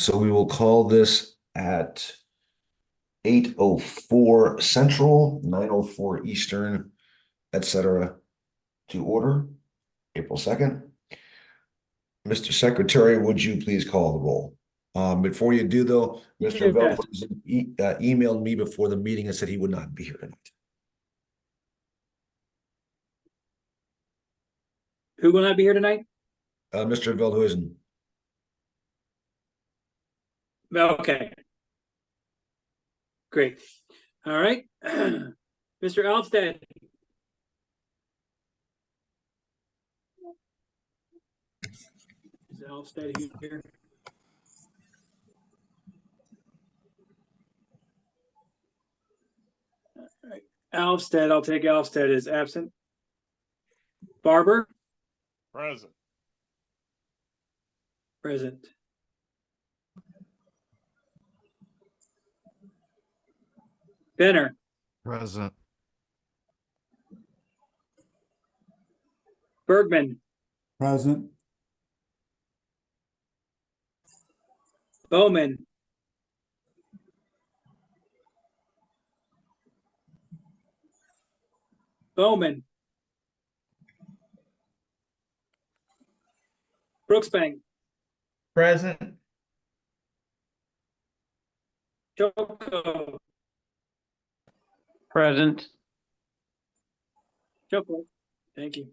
So we will call this at 8:04 Central, 9:04 Eastern, etc. to order, April 2nd. Mr. Secretary, would you please call the roll? Before you do though, Mr. Yes. Velters emailed me before the meeting and said he would not be here tonight. Who will not be here tonight? Mr. Veldhuizen. Okay. Great. All right. Mr. Alfstead. Is Alfstead here? All right. Alfstead, I'll take Alfstead as absent. Barber? Present. Present. Benner? Present. Bergman? Present. Bowman? Bowman? Brooksbank? Present. Choco? Present. Choco. Thank you.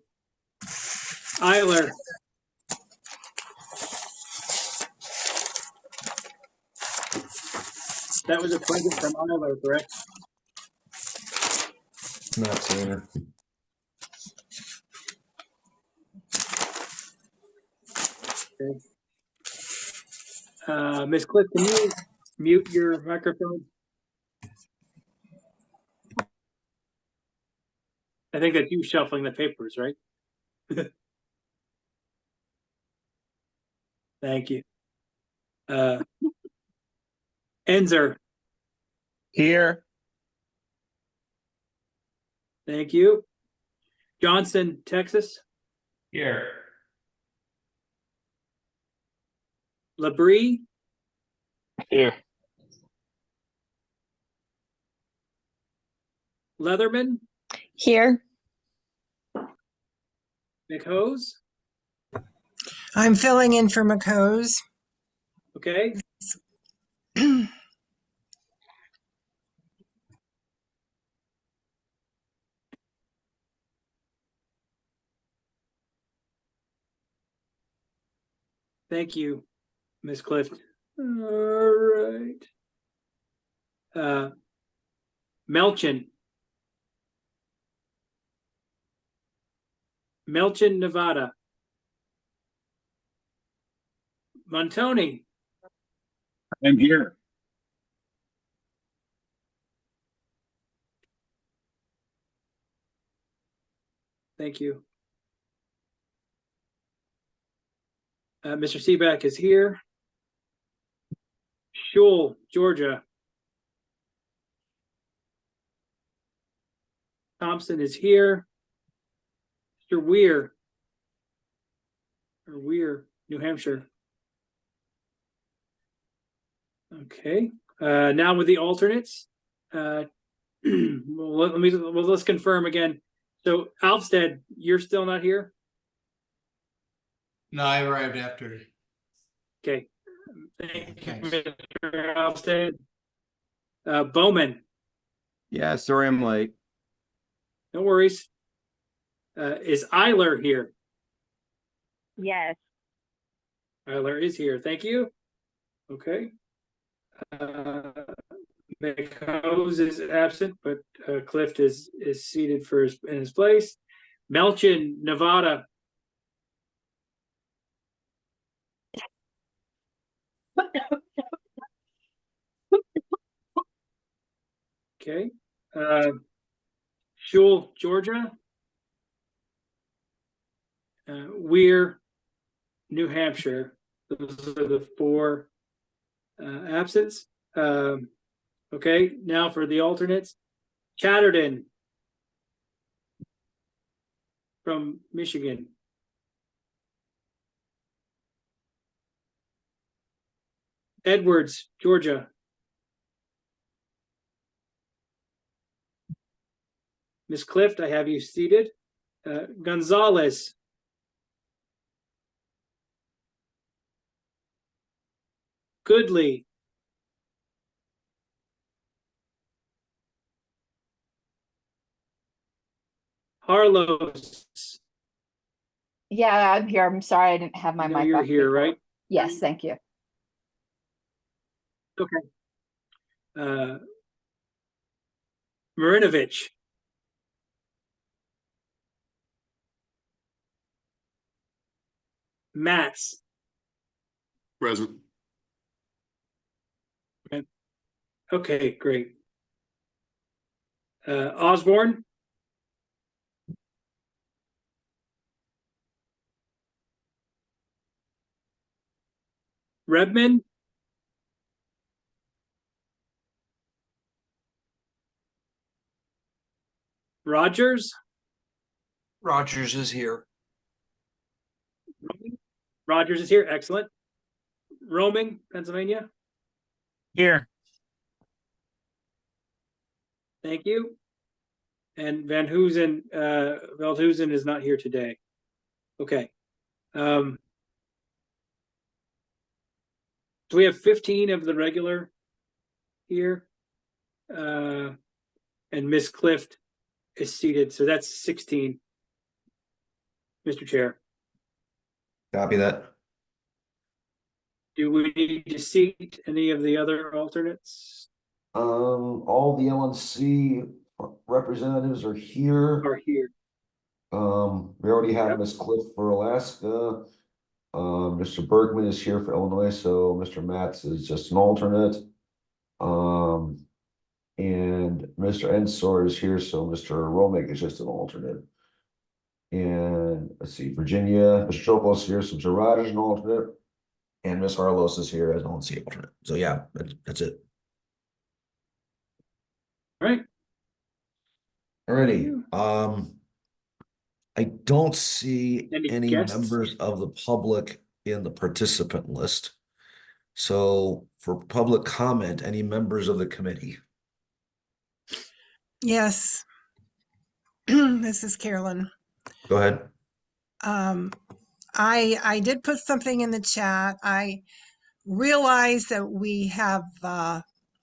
Eiler? That was a present from Eiler, correct? Not seeing her. Okay. Ms. Cliff, can you mute your microphone? I think that's you shuffling the papers, right? Thank you. Enzer, Here. thank you. Johnson, Texas. Here. Labrie, Here. Leatherman, Here. McHose. I'm filling in for McHose. Okay. Thank you, Ms. Clift. All right. Melchin. Melchin, Nevada. Montoni. I'm here. Thank you. Mr. Seaback is here. Shul, Georgia. Thompson is here. Mr. Weir. Or Weir, New Hampshire. Okay. Now with the alternates. Let's confirm again. So Alfstead, you're still not here? No, I arrived after. Okay. Thank you, Thanks. Mr. Alfstead. Bowman, Yeah, sorry I'm late. no worries. Is Eiler here? Yes. Eiler is here. Thank you. Okay. McHose is absent, but Clift is seated for in his place. Melchin, Nevada. Okay. Shul, Georgia. Weir, New Hampshire. Those are the four absents. Okay, now for the alternates. Chatterton from Michigan. Edwards, Georgia. Ms. Clift, I have you seated. Gonzalez. Goodley. Harlos. Yeah, I'm here. I'm sorry I didn't have my I know mic you're off here, before. right? Yes, thank you. Marinovich. Matz. Present. Okay, great. Osborne. Redmond. Rogers. Rogers is here. Rogers is here. Excellent. Roaming, Pennsylvania. Here. Thank you. And Veldhuizen is not here today. Okay. Do we have 15 of the regular here? And Miss Clift is seated, so that's 16. Mr. Chair, Copy that. do we need to seat any of the other alternates? All the LNC representatives are here. Are here. We already have Yep. Ms. Cliff for Alaska. Mr. Bergman is here for Illinois, so Mr. Matz is just an alternate. And Mr. Ensor is here, so Mr. Romick is just an alternate. And let's see, Virginia, Mr. Chopos is here, so Mr. Rogers is an alternate. And Ms. Harlos is here as an LNC alternate. So yeah, that's it. All right. Alrighty, I don't see Any any guests? members of the public in the participant list. So for public comment, any members of the committee? Yes. This is Carolyn. Go ahead. I did put something in the chat. I realize that we have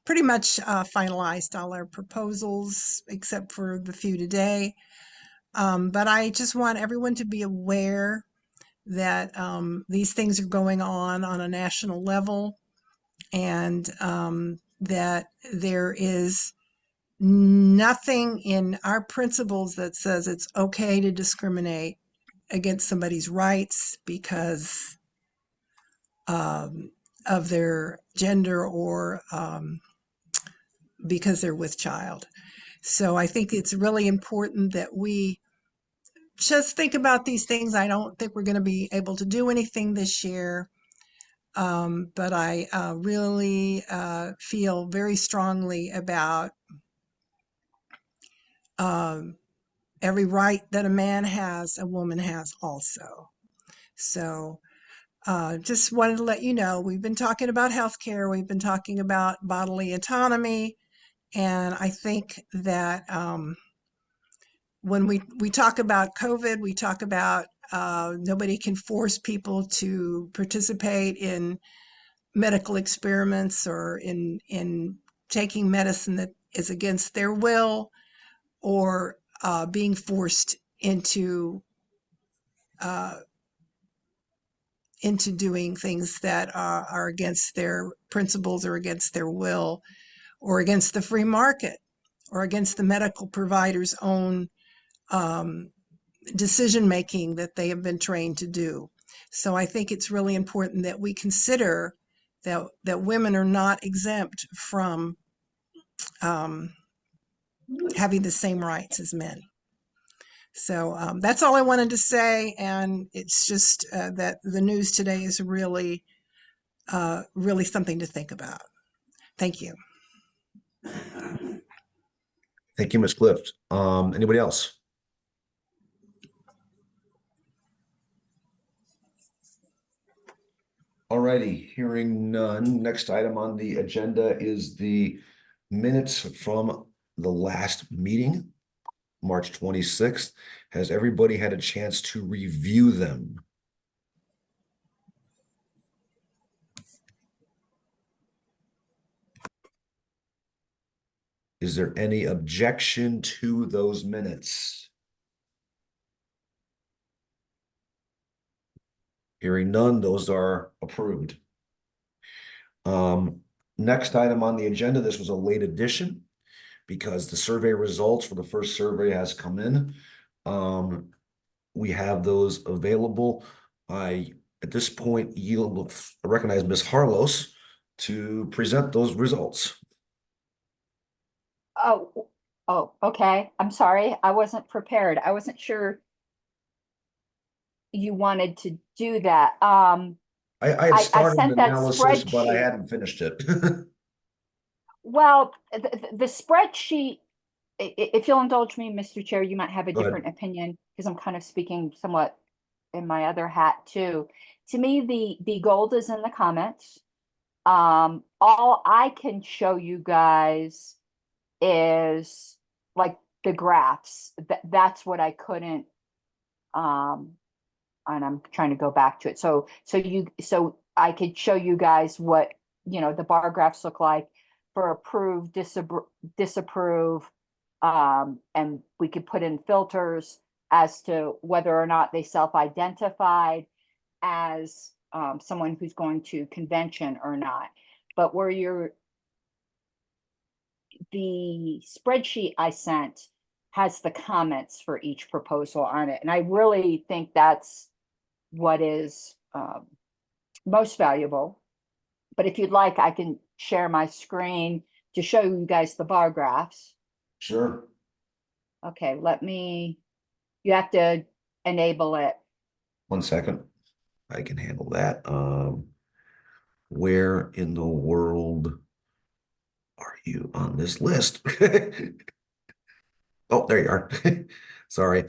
pretty much finalized all our proposals except for the few today. But I just want everyone to be aware that these things are going on a national level, and that there is nothing in our principles that says it's okay to discriminate against somebody's rights because of their gender or because they're with child. So I think it's really important that we just think about these things. I don't think we're going to be able to do anything this year. But I really feel very strongly about every right that a man has, a woman has also. So just wanted to let you know, we've been talking about healthcare, we've been talking about bodily autonomy, and I think that when we talk about COVID, we talk about nobody can force people to participate in medical experiments or in taking medicine that is against their will, or being forced into doing things that are against their principles or against their will or against the free market or against the medical provider's own decision making that they have been trained to do. So I think it's really important that we consider that women are not exempt from having the same rights as men. So that's all I wanted to say, and it's just that the news today is really, really something to think about. Thank you. Thank you, Ms. Clift. Anybody else? All righty, hearing none. Next item on the agenda is the minutes from the last meeting, March 26th. Has everybody had a chance to review them? Is there any objection to those minutes? Hearing none, those are approved. Next item on the agenda, this was a late addition because the survey results for the first survey has come in. We have those available. At this point, recognize Ms. Harlos to present those results. Oh, okay. I'm sorry. I wasn't prepared. I wasn't sure you wanted to do that. I had I started sent an that analysis, but I spreadsheet. hadn't finished it. Well, the spreadsheet, if you'll indulge me, Mr. Chair, you might have a Go ahead. different opinion because I'm kind of speaking somewhat in my other hat too. To me, the gold is in the comments. All I can show you guys is like the graphs. That's what I couldn't, and I'm trying to go back to it. So I could show you guys what, the bar graphs look like for approve, disapprove, and we could put in filters as to whether or not they self-identified as someone who's going to convention or not. But the spreadsheet I sent has the comments for each proposal on it. And I really think that's what is most valuable. But if you'd like, I can share my screen to show you guys the bar graphs. Sure. Okay, you have to enable it. 1 second. I can handle that. Where in the world are you on this list? Oh, there you are. Sorry.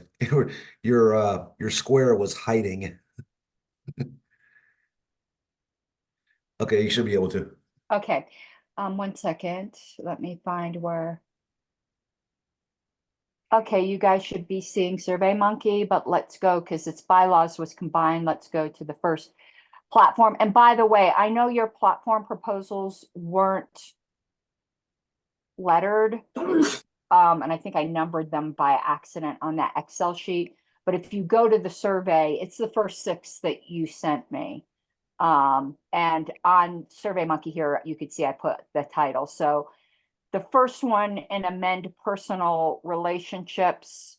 Your square was hiding. Okay, you should be able to. Okay, 1 second. Let me find where. Okay, you guys should be seeing SurveyMonkey, but let's go because its bylaws was combined. Let's go to the first platform. And by the way, I know your platform proposals weren't lettered. And I think I numbered them by accident on that Excel sheet. But if you go to the survey, it's the first 6 that you sent me. And on SurveyMonkey here, you could see I put the title. So the first one in amend personal relationships.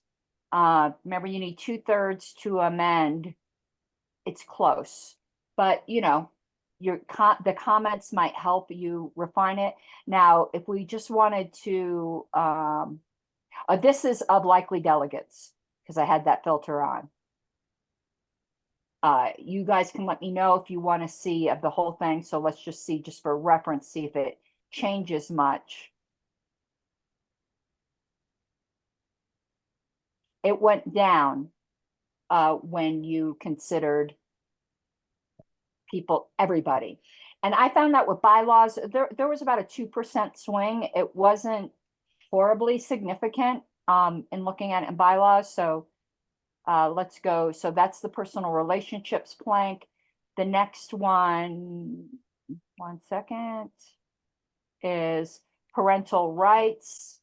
Remember, you need 2/3 to amend. It's close, but the comments might help you refine it. Now, if we just wanted to, this is of likely delegates because I had that filter on. You guys can let me know if you want to see of the whole thing. So let's just see, just for reference, see if it changes much. It went down when you considered everybody. And I found that with bylaws, there was about a 2% swing. It wasn't horribly significant in looking at it in bylaws. So let's go. So that's the personal relationships plank. The next one, 1 second, is parental rights.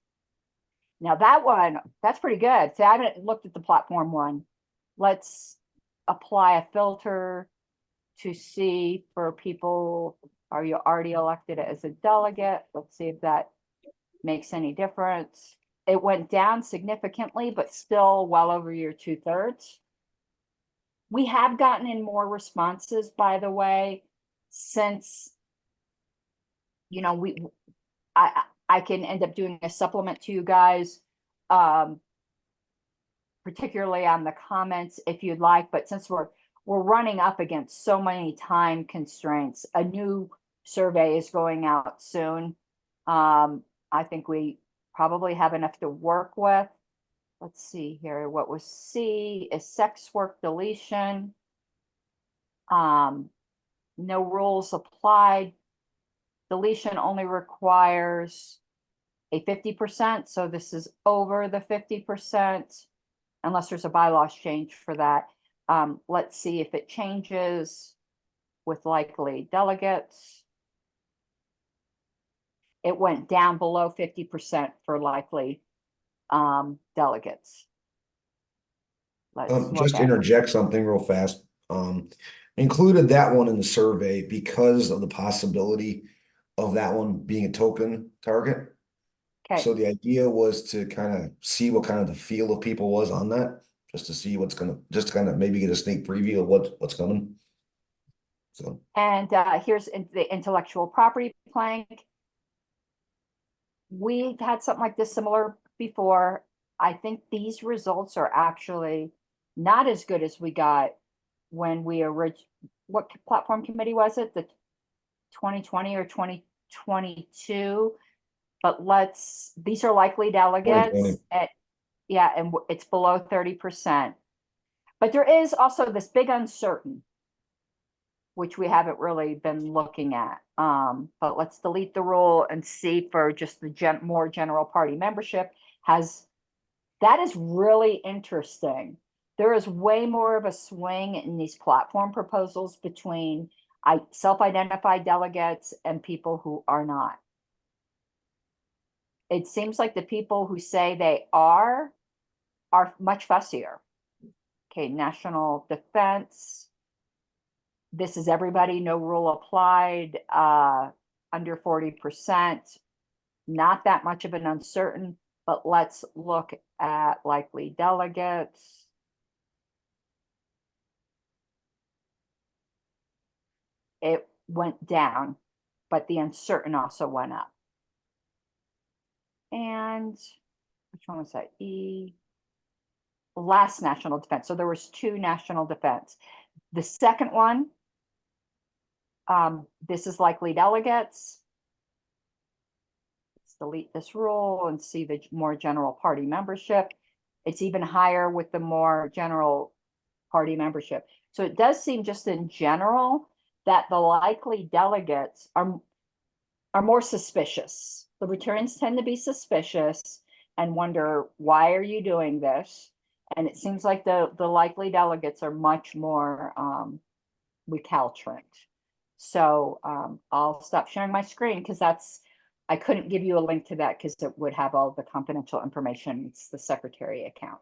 Now that one, that's pretty good. See, I haven't looked at the platform one. Let's apply a filter to see for people, are you already elected as a delegate? Let's see if that makes any difference. It went down significantly, but still well over your 2/3. We have gotten in more responses, by the way, since, I can end up doing a supplement to you guys, particularly on the comments if you'd like, but since we're running up against so many time constraints, a new survey is going out soon. I think we probably have enough to work with. Let's see here. What was C is sex work deletion. no rules applied. Deletion only requires a 50%, so this is over the 50%, unless there's a bylaws change for that. Let's see if it changes with likely delegates. It went down below 50% for likely delegates. Let's look Just to at, interject something real fast. Included that one in the survey because of the possibility of that one being a token target. okay, So the idea was to kind of see what kind of the feel of people was on that, just to see what's gonna, just kind of maybe get a sneak preview of what's coming. So and here's the intellectual property plank. We've had something like this similar before. I think these results are actually not as good as we got when we what platform committee was it? The 2020 or 2022? But these are likely delegates 2020. yeah, and it's below 30%. But there is also this big uncertain, which we haven't really been looking at. But let's delete the rule and see for just the more general party membership. That is really interesting. There is way more of a swing in these platform proposals between self-identified delegates and people who are not. It seems like the people who say they are much fussier. Okay, national defense. This is everybody, no rule applied, under 40%. Not that much of an uncertain, but let's look at likely delegates. It went down, but the uncertain also went up. And which one was that? Last national defense. So there was 2 national defense. The second one, this is likely delegates. Let's delete this rule and see the more general party membership. It's even higher with the more general party membership. So it does seem just in general that the likely delegates are more suspicious. Libertarians tend to be suspicious and wonder, why are you doing this? And it seems like the likely delegates are much more recalcitrant. So I'll stop sharing my screen because I couldn't give you a link to that because it would have all the confidential information. It's the secretary account.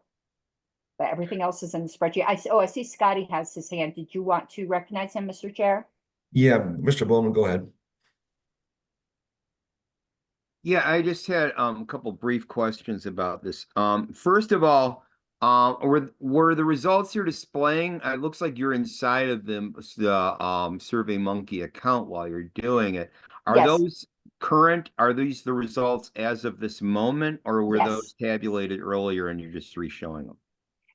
But everything else is in the spreadsheet. I see Scotty has his hand. Did you want to recognize him, Mr. Chair? yeah, Mr. Bowman, go ahead. Yeah, I just had a couple brief questions about this. First of all, were the results you're displaying? It looks like you're inside of the SurveyMonkey account while you're doing it. Are Yes. those current? Are these the results as of this moment, or were Yes. those tabulated earlier and you're just re-showing them?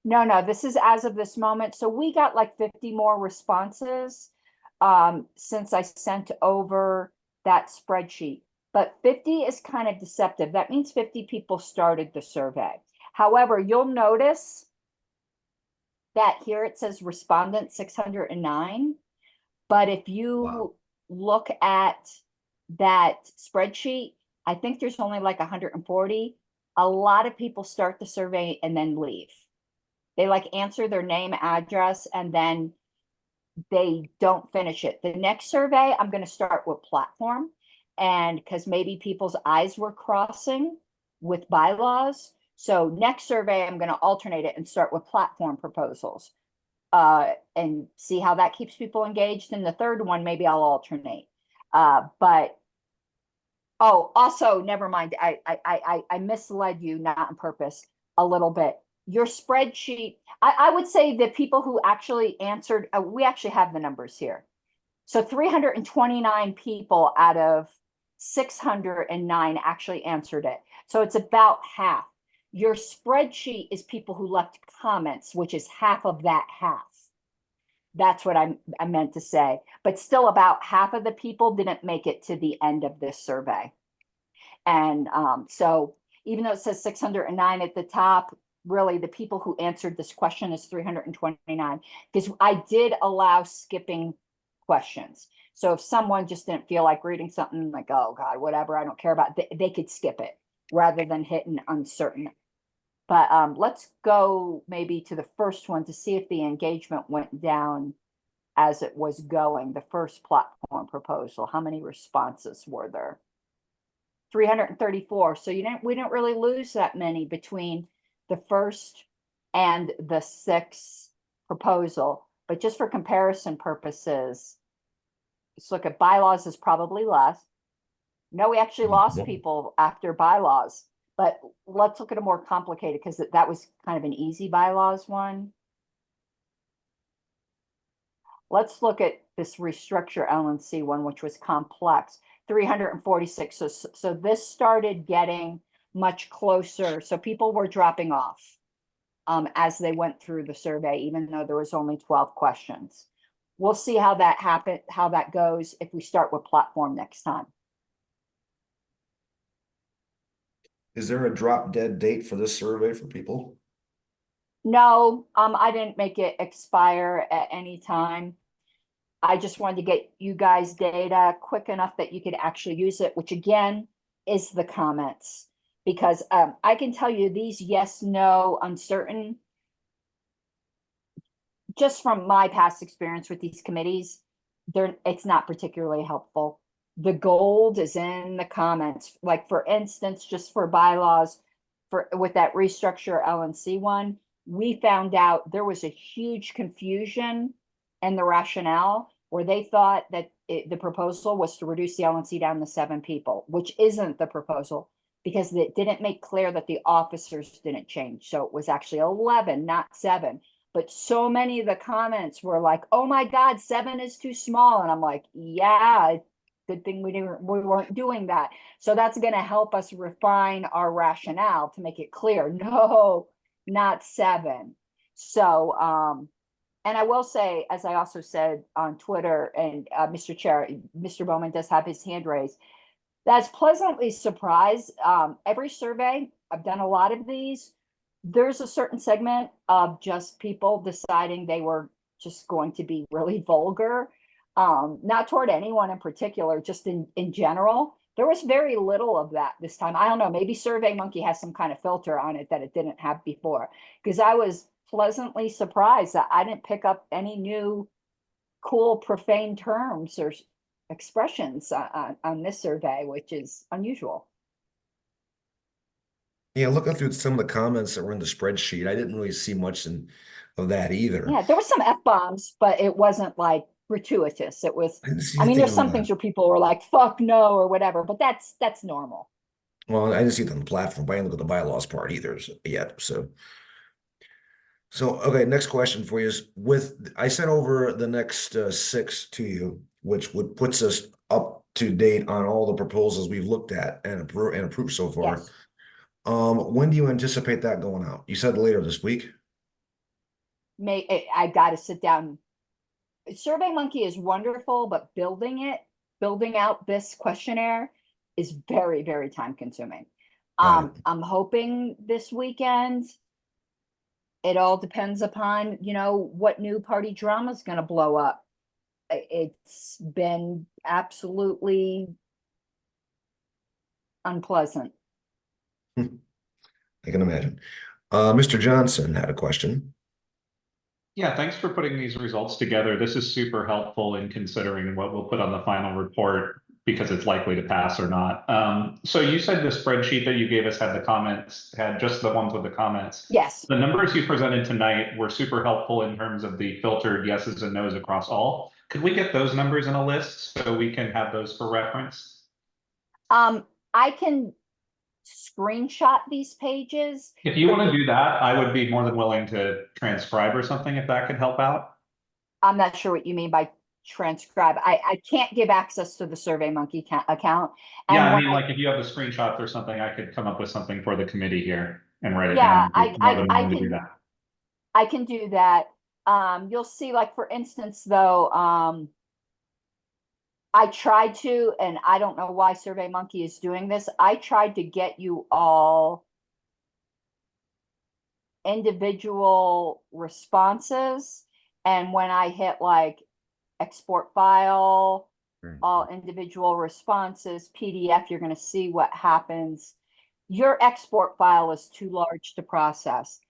No, this is as of this moment. So we got like 50 more responses since I sent over that spreadsheet. But 50 is kind of deceptive. That means 50 people started the survey. However, you'll notice that here it says respondent 609. But if you look at that spreadsheet, I think there's only like 140. A lot of people start the survey and then leave. They like answer their name, address, and then they don't finish it. The next survey, I'm going to start with platform. And because maybe people's eyes were crossing with bylaws. So next survey, I'm going to alternate it and start with platform proposals and see how that keeps people engaged. And the third one, maybe I'll alternate. But also, never mind. I misled you, not on purpose, a little bit. Your spreadsheet, I would say that people who actually answered, we actually have the numbers here. So 329 people out of 609 actually answered it. So it's about half. Your spreadsheet is people who left comments, which is half of that half. That's what I meant to say. But still about half of the people didn't make it to the end of this survey. And so even though it says 609 at the top, really the people who answered this question is 329, because I did allow skipping questions. So if someone just didn't feel like reading something like, oh God, whatever, I don't care about, they could skip it rather than hitting uncertain. But let's go maybe to the first one to see if the engagement went down as it was going, the first platform proposal. How many responses were there? 334. So we didn't really lose that many between the first and the sixth proposal. But just for comparison purposes, let's look at bylaws is probably less. No, we actually lost people after bylaws, but let's look at a more complicated because that was kind of an easy bylaws one. Let's look at this restructure LNC one, which was complex, 346. So this started getting much closer. So people were dropping off as they went through the survey, even though there was only 12 questions. We'll see how that happened, how that goes if we start with platform next time. Is there a drop dead date for this survey for people? No, I didn't make it expire at any time. I just wanted to get you guys data quick enough that you could actually use it, which again is the comments. Because I can tell you these yes, no, uncertain, just from my past experience with these committees, it's not particularly helpful. The gold is in the comments. Like for instance, just for bylaws, with that restructure LNC one, we found out there was a huge confusion in the rationale where they thought that the proposal was to reduce the LNC down to 7 people, which isn't the proposal because it didn't make clear that the officers didn't change. So it was actually 11, not 7. But so many of the comments were like, oh my God, 7 is too small. And I'm like, yeah, good thing we weren't doing that. So that's going to help us refine our rationale to make it clear. No, not 7. So, and I will say, as I also said on Twitter, and Mr. Chair, Mr. Bowman does have his hand raised, that's pleasantly surprised. Every survey, I've done a lot of these, there's a certain segment of just people deciding they were just going to be really vulgar, not toward anyone in particular, just in general. There was very little of that this time. I don't know, maybe SurveyMonkey has some kind of filter on it that it didn't have before, because I was pleasantly surprised that I didn't pick up any new cool profane terms or expressions on this survey, which is unusual. Yeah, looking through some of the comments that were in the spreadsheet, I didn't really see much of that either. Yeah, there was some F-bombs, but it wasn't like gratuitous. It was, I didn't see I mean, anything there's on some the- things where people were like, fuck no, or whatever, but that's normal. Well, I didn't see it on the platform, but I didn't look at the bylaws part either yet. So okay, next question for you is I sent over the next 6 to you, which puts us up to date on all the proposals we've looked at and approved so far. Yes. When do you anticipate that going out? You said later this week. I got to sit down. SurveyMonkey is wonderful, but building out this questionnaire is very, very time consuming. Got it. I'm hoping this weekend. It all depends upon, what new party drama is going to blow up. It's been absolutely unpleasant. I can imagine. Mr. Johnson had a question. Yeah, thanks for putting these results together. This is super helpful in considering what we'll put on the final report because it's likely to pass or not. So you said the spreadsheet that you gave us had the comments, had just the ones with the comments. Yes. The numbers you presented tonight were super helpful in terms of the filtered yeses and nos across all. Could we get those numbers in a list so we can have those for reference? I can screenshot these pages. If you want to do that, I would be more than willing to transcribe or something if that could help out. I'm not sure what you mean by transcribe. I can't give access to the SurveyMonkey account. And Yeah, I mean, like if you have the screenshots or something, I could come up with something for the committee here and write it yeah, down. I can do that. You'll see, like, for instance, though, I tried to, and I don't know why SurveyMonkey is doing this. I tried to get you all individual responses. And when I hit like export file, Right. all individual responses, PDF, you're gonna see what happens. Your export file is too large to process.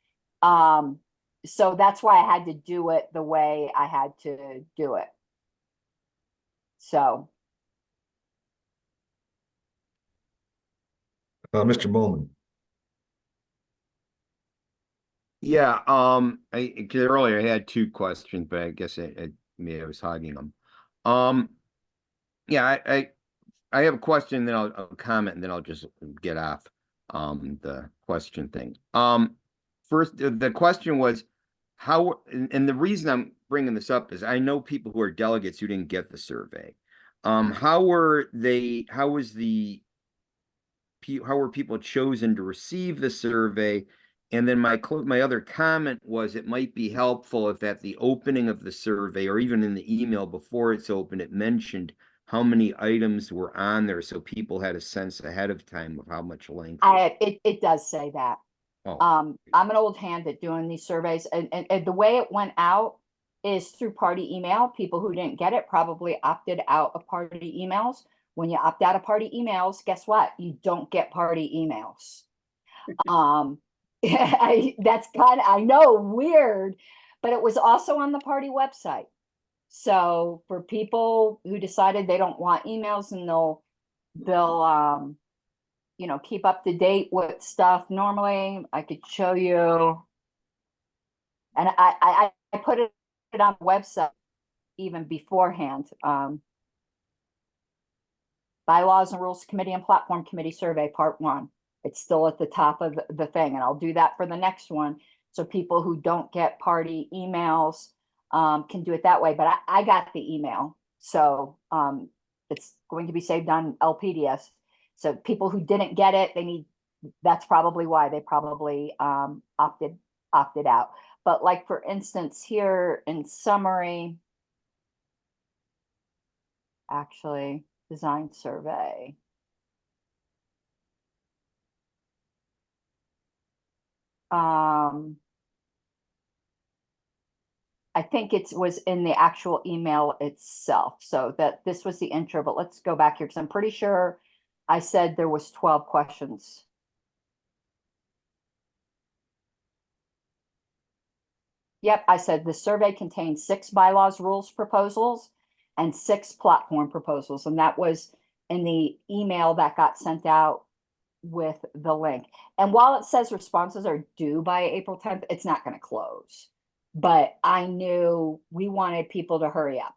So that's why I had to do it the way I had to do it. So, Mr. Bowman. Yeah, cause earlier I had two questions, but I guess maybe I was hogging them. Yeah, I have a question, then I'll comment, and then I'll just get off the question thing. First, the question was how, and the reason I'm bringing this up is I know people who are delegates who didn't get the survey. How were people chosen to receive the survey? And then my other comment was it might be helpful if at the opening of the survey or even in the email before it's open, it mentioned how many items were on there so people had a sense ahead of time of how much length. it does say that. Oh, I'm an old hand at doing these surveys, and the way it went out is through party email. People who didn't get it probably opted out of party emails. When you opt out of party emails, guess what? You don't get party emails. That's kind of, I know, weird, but it was also on the party website. So for people who decided they don't want emails and they'll keep up to date with stuff, normally I could show you. And I put it on the website even beforehand. Bylaws and Rules Committee and Platform Committee Survey, Part 1. It's still at the top of the thing, and I'll do that for the next one. So people who don't get party emails can do it that way. But I got the email, so it's going to be saved on LPDS. So people who didn't get it, that's probably why they probably opted out. But like, for instance, here in summary, actually, design survey. I think it was in the actual email itself. So that this was the intro, but let's go back here because I'm pretty sure I said there was 12 questions. Yep, I said the survey contains 6 bylaws, rules proposals, and 6 platform proposals. And that was in the email that got sent out with the link. And while it says responses are due by April 10th, it's not going to close. But I knew we wanted people to hurry up.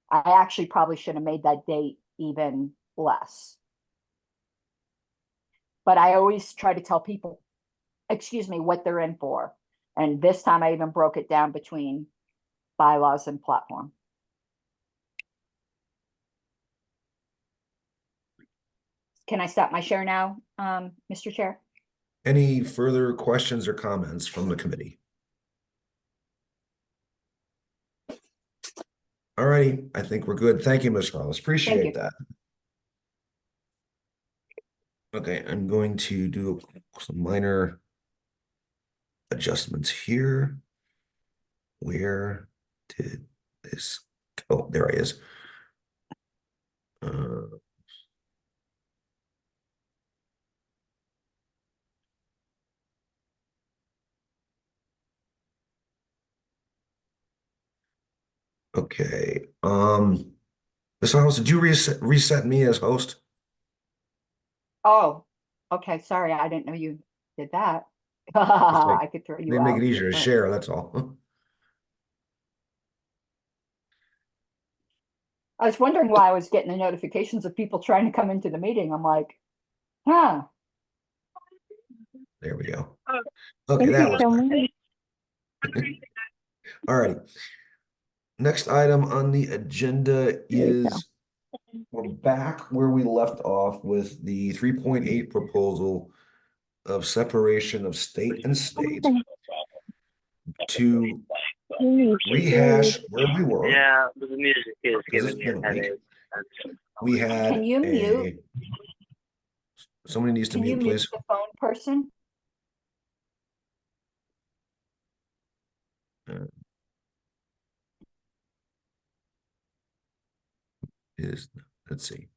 I actually probably should have made that date even less. But I always try to tell people, what they're in for. And this time I even broke it down between bylaws and platform. Can I stop my share now, Mr. Chair? Any further questions or comments from the committee? All righty, I think we're good. Thank you, Ms. Carlos. Appreciate that. Okay, I'm going to do some minor adjustments here. Where did this go? There he is. Okay. Ms. Carlos, did you reset me as host? Oh, okay. Sorry, I didn't know you did that. I could throw you They out. make it easier to but- share, that's all. I was wondering why I was getting the notifications of people trying to come into the meeting. I'm like, huh. There we go. Okay, that was better. All right. Next item on the agenda is we're back where we left off with the 3.8 proposal of separation of state and state to rehash where we were. Yeah, the music is Because it's giving me been a a week. headache. We had Can you mute? Somebody needs to Can you mute, mute please. the phone person? is, let's see.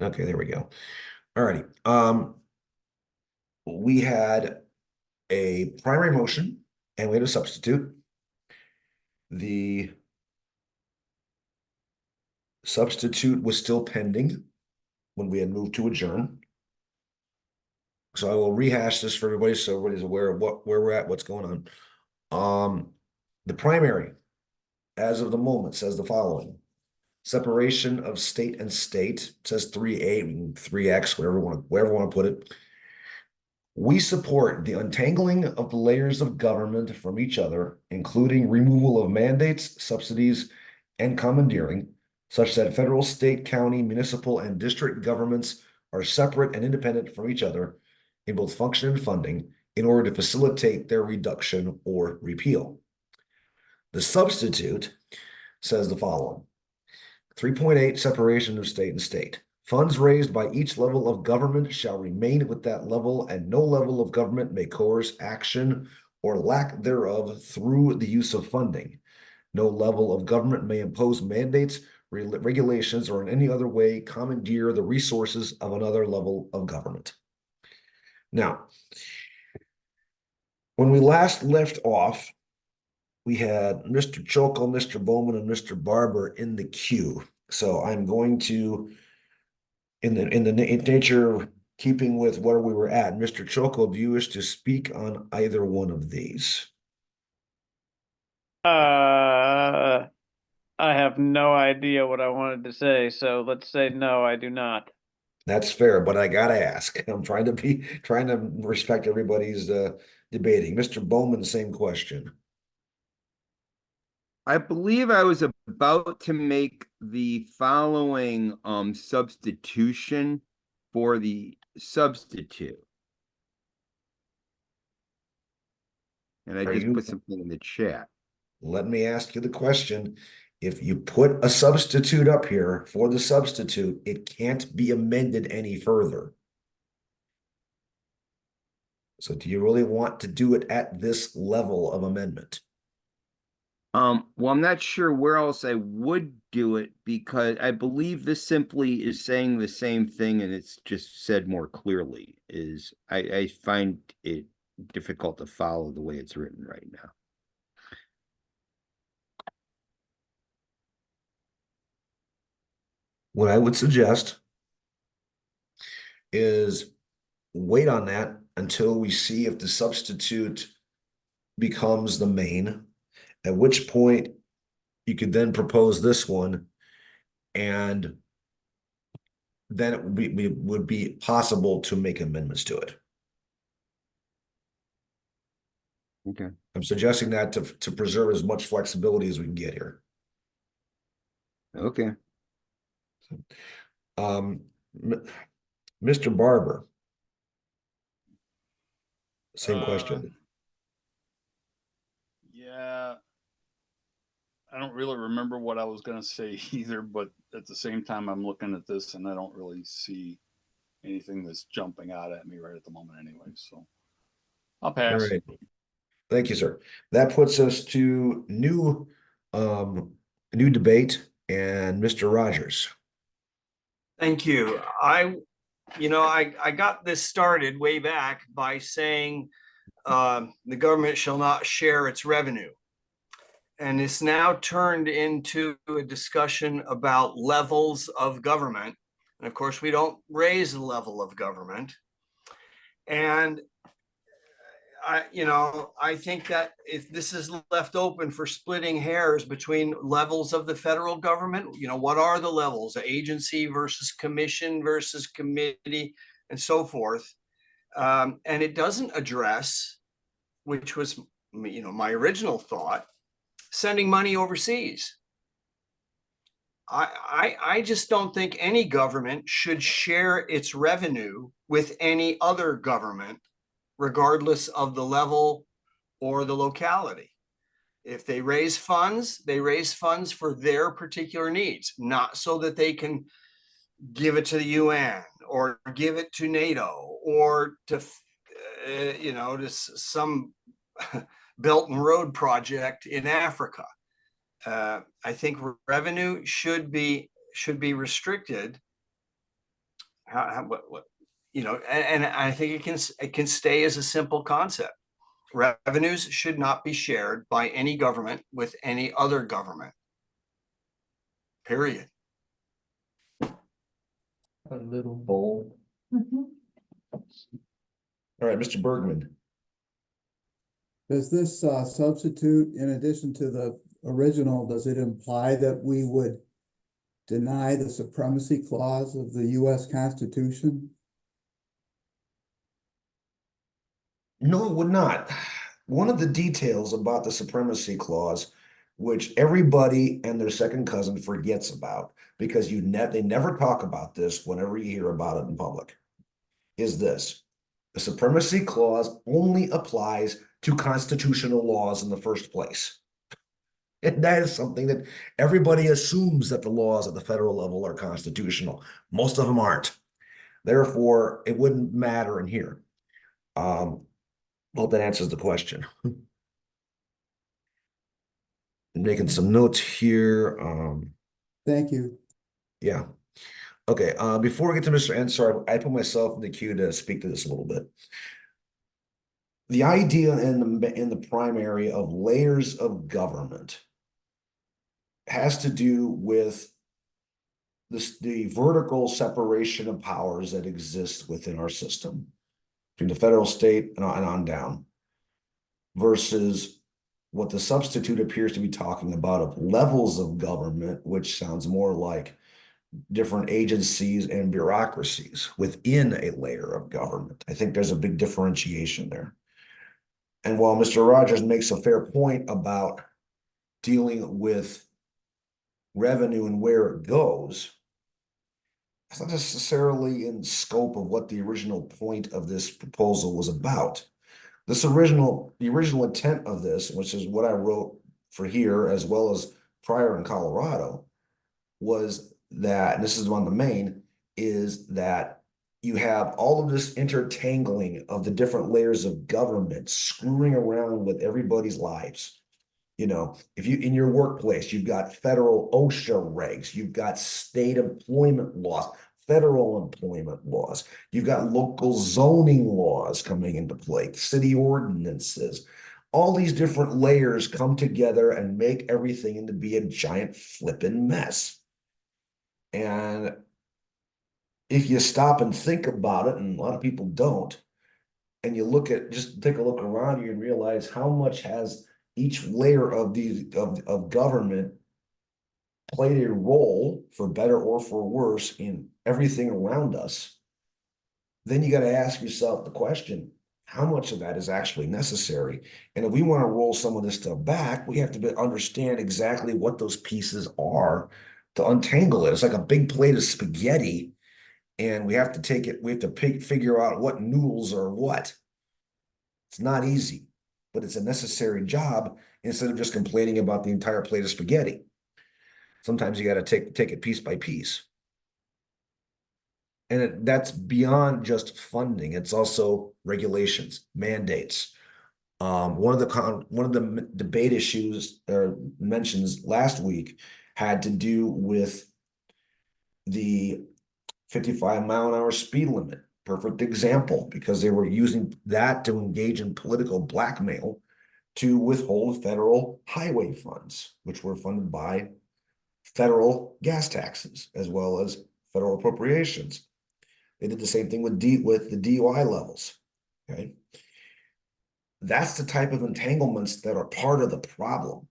Okay, there we go. All righty. We had a primary motion and we had a substitute. The substitute was still pending when we had moved to adjourn. So I will rehash this for everybody so everybody's aware of where we're at, what's going on. The primary, as of the moment, says the following. Separation of state and state, it says 3A, 3X, wherever you want to put it. We support the untangling of the layers of government from each other, including removal of mandates, subsidies, and commandeering, such that federal, state, county, municipal, and district governments are separate and independent from each other in both function and funding in order to facilitate their reduction or repeal. The substitute says the following. 3.8, separation of state and state. Funds raised by each level of government shall remain with that level, and no level of government may coerce action or lack thereof through the use of funding. No level of government may impose mandates, regulations, or in any other way commandeer the resources of another level of government. Now, when we last left off, we had Mr. Chokel, Mr. Bowman, and Mr. Barber in the queue. So I'm going to, in nature of keeping with where we were at, Mr. Chokel, do you wish to speak on either one of these? I have no idea what I wanted to say, so let's say no, I do not. That's fair, but I gotta ask. I'm trying to respect everybody's debating. Mr. Bowman, same question. I believe I was about to make the following substitution for the substitute. And I Are just you- put something in the chat. Let me ask you the question. If you put a substitute up here for the substitute, it can't be amended any further. So do you really want to do it at this level of amendment? Well, I'm not sure where else I would do it because I believe this simply is saying the same thing and it's just said more clearly. I find it difficult to follow the way it's written right now. What I would suggest is wait on that until we see if the substitute becomes the main, at which point you could then propose this one, and then it would be possible to make amendments to it. Okay. I'm suggesting that to preserve as much flexibility as we can get here. Okay. Mr. Barber. Same question. Yeah. I don't really remember what I was going to say either, but at the same time, I'm looking at this and I don't really see anything that's jumping out at me right at the moment anyway. So I'll All pass. right. Thank you, sir. That puts us to new debate and Mr. Rogers. Thank you. I got this started way back by saying the government shall not share its revenue. And it's now turned into a discussion about levels of government. And of course, we don't raise the level of government. And I think that if this is left open for splitting hairs between levels of the federal government, what are the levels? Agency versus commission versus committee and so forth. And it doesn't address, which was, my original thought, sending money overseas. I just don't think any government should share its revenue with any other government, regardless of the level or the locality. If they raise funds for their particular needs, not so that they can give it to the UN or give it to NATO or to, to some Belt and Road project in Africa. I think revenue should be restricted. What you know, and I think it can stay as a simple concept. Revenues should not be shared by any government with any other government. Period. A little bold. Mhm. All right, Mr. Bergman. Does this substitute, in addition to the original, does it imply that we would deny the supremacy clause of the US Constitution? No, it would not. One of the details about the supremacy clause, which everybody and their second cousin forgets about, because they never talk about this whenever you hear about it in public, is this. The supremacy clause only applies to constitutional laws in the first place. And that is something that everybody assumes, that the laws at the federal level are constitutional. Most of them aren't. Therefore, it wouldn't matter in here. Hope that answers the question. Making some notes here. Thank you. Yeah. Okay. Before we get to Mr. Ensar, I put myself in the queue to speak to this a little bit. The idea in the primary of layers of government has to do with the vertical separation of powers that exists within our system, between the federal, state, and on down, versus what the substitute appears to be talking about of levels of government, which sounds more like different agencies and bureaucracies within a layer of government. I think there's a big differentiation there. And while Mr. Rogers makes a fair point about dealing with revenue and where it goes, it's not necessarily in scope of what the original point of this proposal was about. The original intent of this, which is what I wrote for here as well as prior in Colorado, was that, and this is on the main, is that you have all of this intertangling of the different layers of government screwing around with everybody's lives. You know, if you in your workplace, you've got federal OSHA regs, you've got state employment laws, federal employment laws, you've got local zoning laws coming into play, city ordinances. All these different layers come together and make everything into be a giant flippin' mess. And if you stop and think about it, and a lot of people don't, and you just take a look around you and realize how much has each layer of government played a role, for better or for worse, in everything around us, then you got to ask yourself the question, how much of that is actually necessary? And if we want to roll some of this stuff back, we have to understand exactly what those pieces are to untangle it. It's like a big plate of spaghetti, and we have to figure out what noodles are what. It's not easy, but it's a necessary job instead of just complaining about the entire plate of spaghetti. Sometimes you got to take it piece by piece. And that's beyond just funding. It's also regulations, mandates. One of the debate issues or mentions last week had to do with the 55-mile-an-hour speed limit. Perfect example, because they were using that to engage in political blackmail to withhold federal highway funds, which were funded by federal gas taxes as well as federal appropriations. They did the same thing with the DUI levels. Okay, that's the type of entanglements that are part of the problem,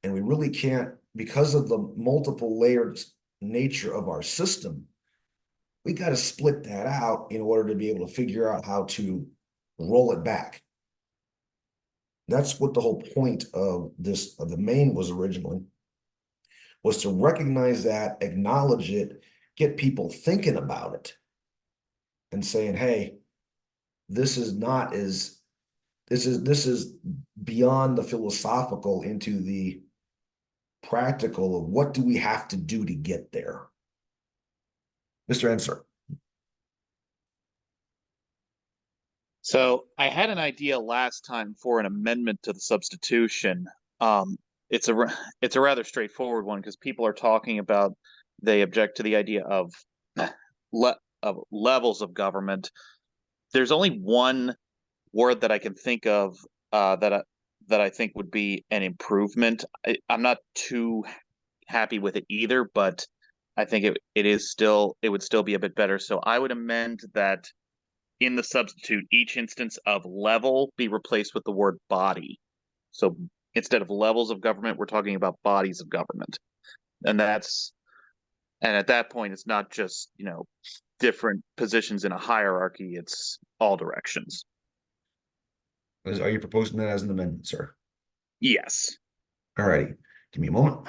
and we really can't, because of the multiple layered nature of our system. We got to split that out in order to be able to figure out how to roll it back. That's what the whole point of the main was originally, was to recognize that, acknowledge it, get people thinking about it, and saying, hey, this is beyond the philosophical into the practical of what do we have to do to get there. Mr. Ensar. So I had an idea last time for an amendment to the substitution. Um, it's it's a rather straightforward one because people are talking about they object to the idea of of levels of government. There's only one word that I can think of that I think would be an improvement. I'm not too happy with it either, but I think it would still be a bit better. So I would amend that in the substitute, each instance of level be replaced with the word body. So instead of levels of government, we're talking about bodies of government. And at that point, it's not just, different positions in a hierarchy, it's all directions. Are you proposing that as an amendment, sir? Yes. All righty, give me a moment.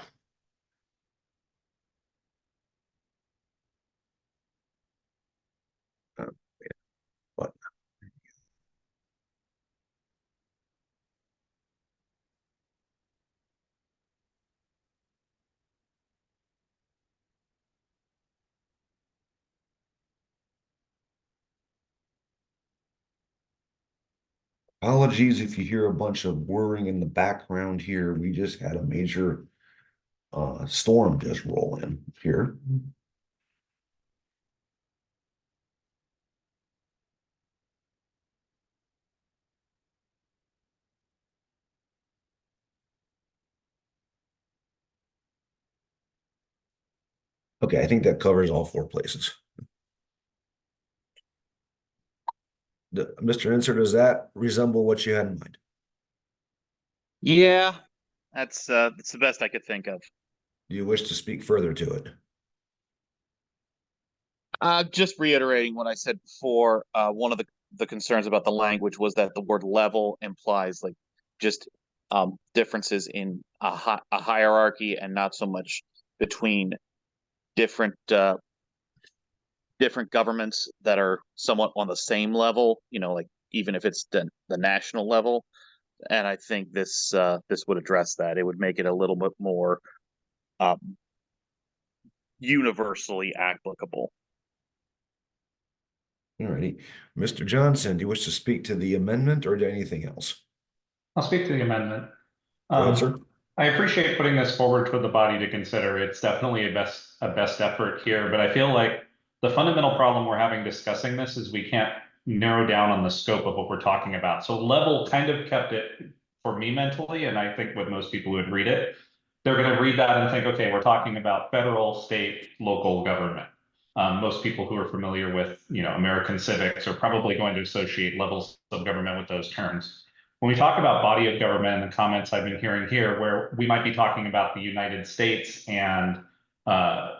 What? Apologies if you hear a bunch of whirring in the background here. We just had a major storm just roll in here. Okay, I think that covers all four places. Mr. Insert, does that resemble what you had in mind? Yeah, that's the best I could think of. Do you wish to speak further to it? Just reiterating what I said before, one of the concerns about the language was that the word level implies like just differences in a hierarchy and not so much between different different governments that are somewhat on the same level, like even if it's the national level. And I think this would address that. It would make it a little bit more universally applicable. All righty. Mr. Johnson, do you wish to speak to the amendment or to anything else? I'll speak to the amendment. Go ahead, sir. I appreciate putting this forward for the body to consider. It's definitely a best effort here, but I feel like the fundamental problem we're having discussing this is we can't narrow down on the scope of what we're talking about. So level kind of kept it for me mentally, and I think with most people who would read it, they're going to read that and think, okay, we're talking about federal, state, local government. Most people who are familiar with, American civics are probably going to associate levels of government with those terms. When we talk about body of government and the comments I've been hearing here, where we might be talking about the United States and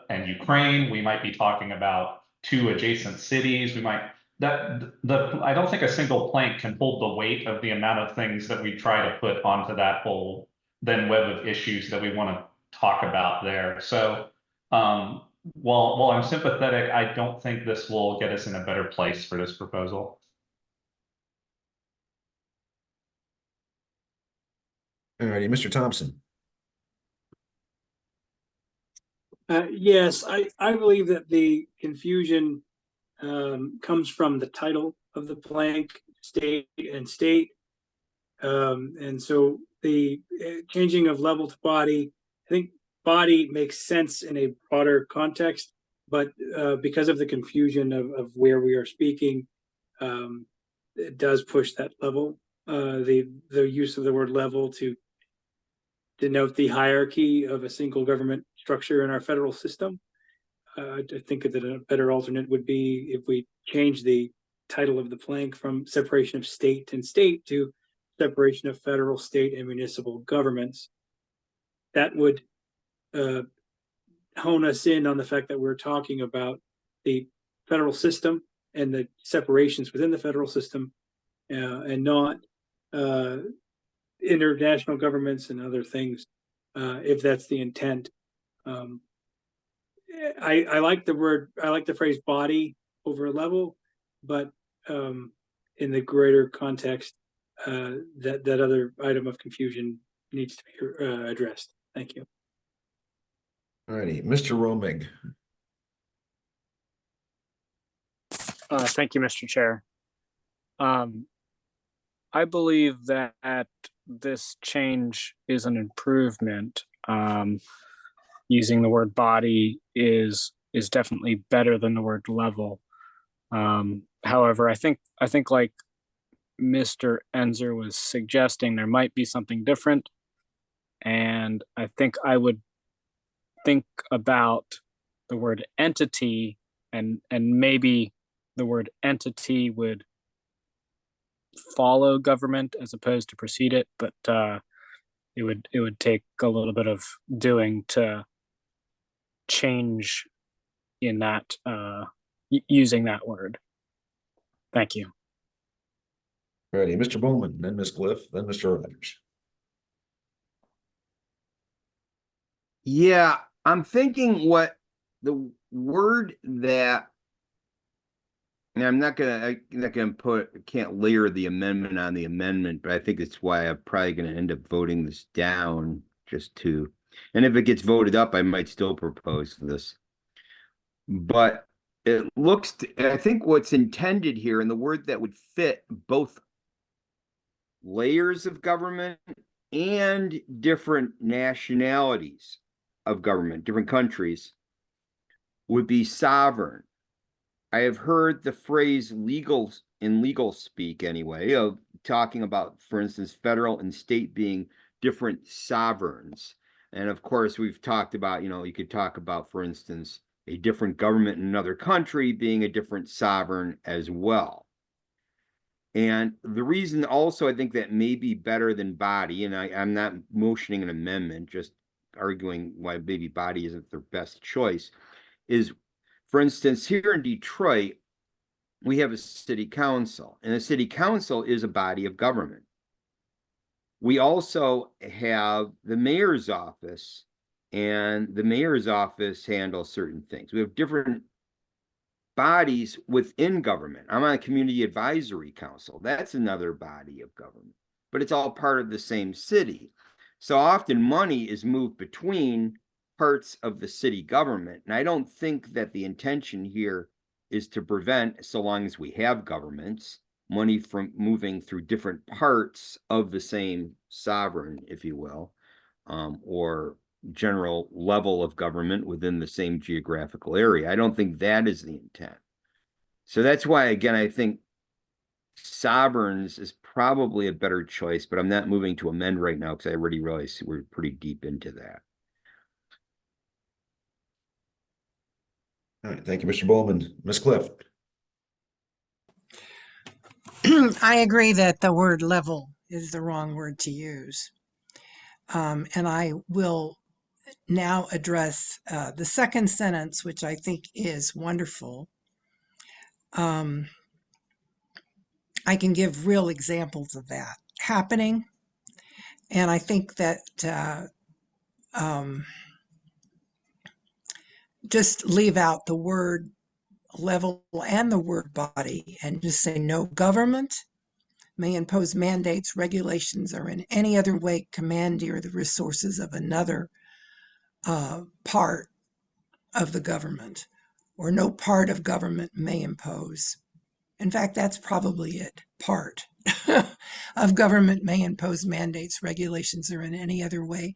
Ukraine, we might be talking about two adjacent cities. I don't think a single plank can hold the weight of the amount of things that we try to put onto that whole then web of issues that we want to talk about there. So while I'm sympathetic, I don't think this will get us in a better place for this proposal. All righty, Mr. Thompson. Yes, I believe that the confusion comes from the title of the plank, state and state. And so the changing of level to body, I think body makes sense in a broader context, but because of the confusion of where we are speaking, it does push that level. The use of the word level to denote the hierarchy of a single government structure in our federal system. I think that a better alternate would be if we change the title of the plank from separation of state and state to separation of federal, state, and municipal governments. That would hone us in on the fact that we're talking about the federal system and the separations within the federal system, and not international governments and other things, if that's the intent. I like the phrase body over level, but in the greater context, that other item of confusion needs to be addressed. Thank you. All righty, Mr. Romig. Thank you, Mr. Chair. I believe that this change is an improvement. Using the word body is definitely better than the word level. However, I think like Mr. Enzer was suggesting, there might be something different. And I think I would think about the word entity, and maybe the word entity would follow government as opposed to precede it, but it would take a little bit of doing to change in that using that word. Thank you. Ready, Mr. Bowman, then Ms. Cliff, then Mr. Rogers. Yeah, I'm thinking what the word that, and I'm not gonna can't layer the amendment on the amendment, but I think it's why I'm probably gonna end up voting this down just to, and if it gets voted up, I might still propose this. But it looks, I think what's intended here, and the word that would fit both layers of government and different nationalities of government, different countries, would be sovereign. I have heard the phrase legal speak anyway, of talking about, for instance, federal and state being different sovereigns. And of course, we've talked about, you could talk about, for instance, a different government in another country being a different sovereign as well. And the reason also I think that may be better than body, and I'm not motioning an amendment, just arguing why maybe body isn't their best choice, is, for instance, here in Detroit, we have a city council, and the city council is a body of government. We also have the mayor's office, and the mayor's office handles certain things. We have different bodies within government. I'm on a community advisory council. That's another body of government, but it's all part of the same city. So often money is moved between parts of the city government. And I don't think that the intention here is to prevent, so long as we have governments, money from moving through different parts of the same sovereign, if you will, or general level of government within the same geographical area. I don't think that is the intent. So that's why, again, I think sovereigns is probably a better choice, but I'm not moving to amend right now because I already realized we're pretty deep into that. All right, thank you, Mr. Bowman. Ms. Cliff. I agree that the word level is the wrong word to use. And I will now address the second sentence, which I think is wonderful. I can give real examples of that happening. And I think that just leave out the word level and the word body and just say no government may impose mandates, regulations, or in any other way commandeer the resources of another part of the government, or no part of government may impose. In fact, that's probably it. Part of government may impose mandates, regulations, or in any other way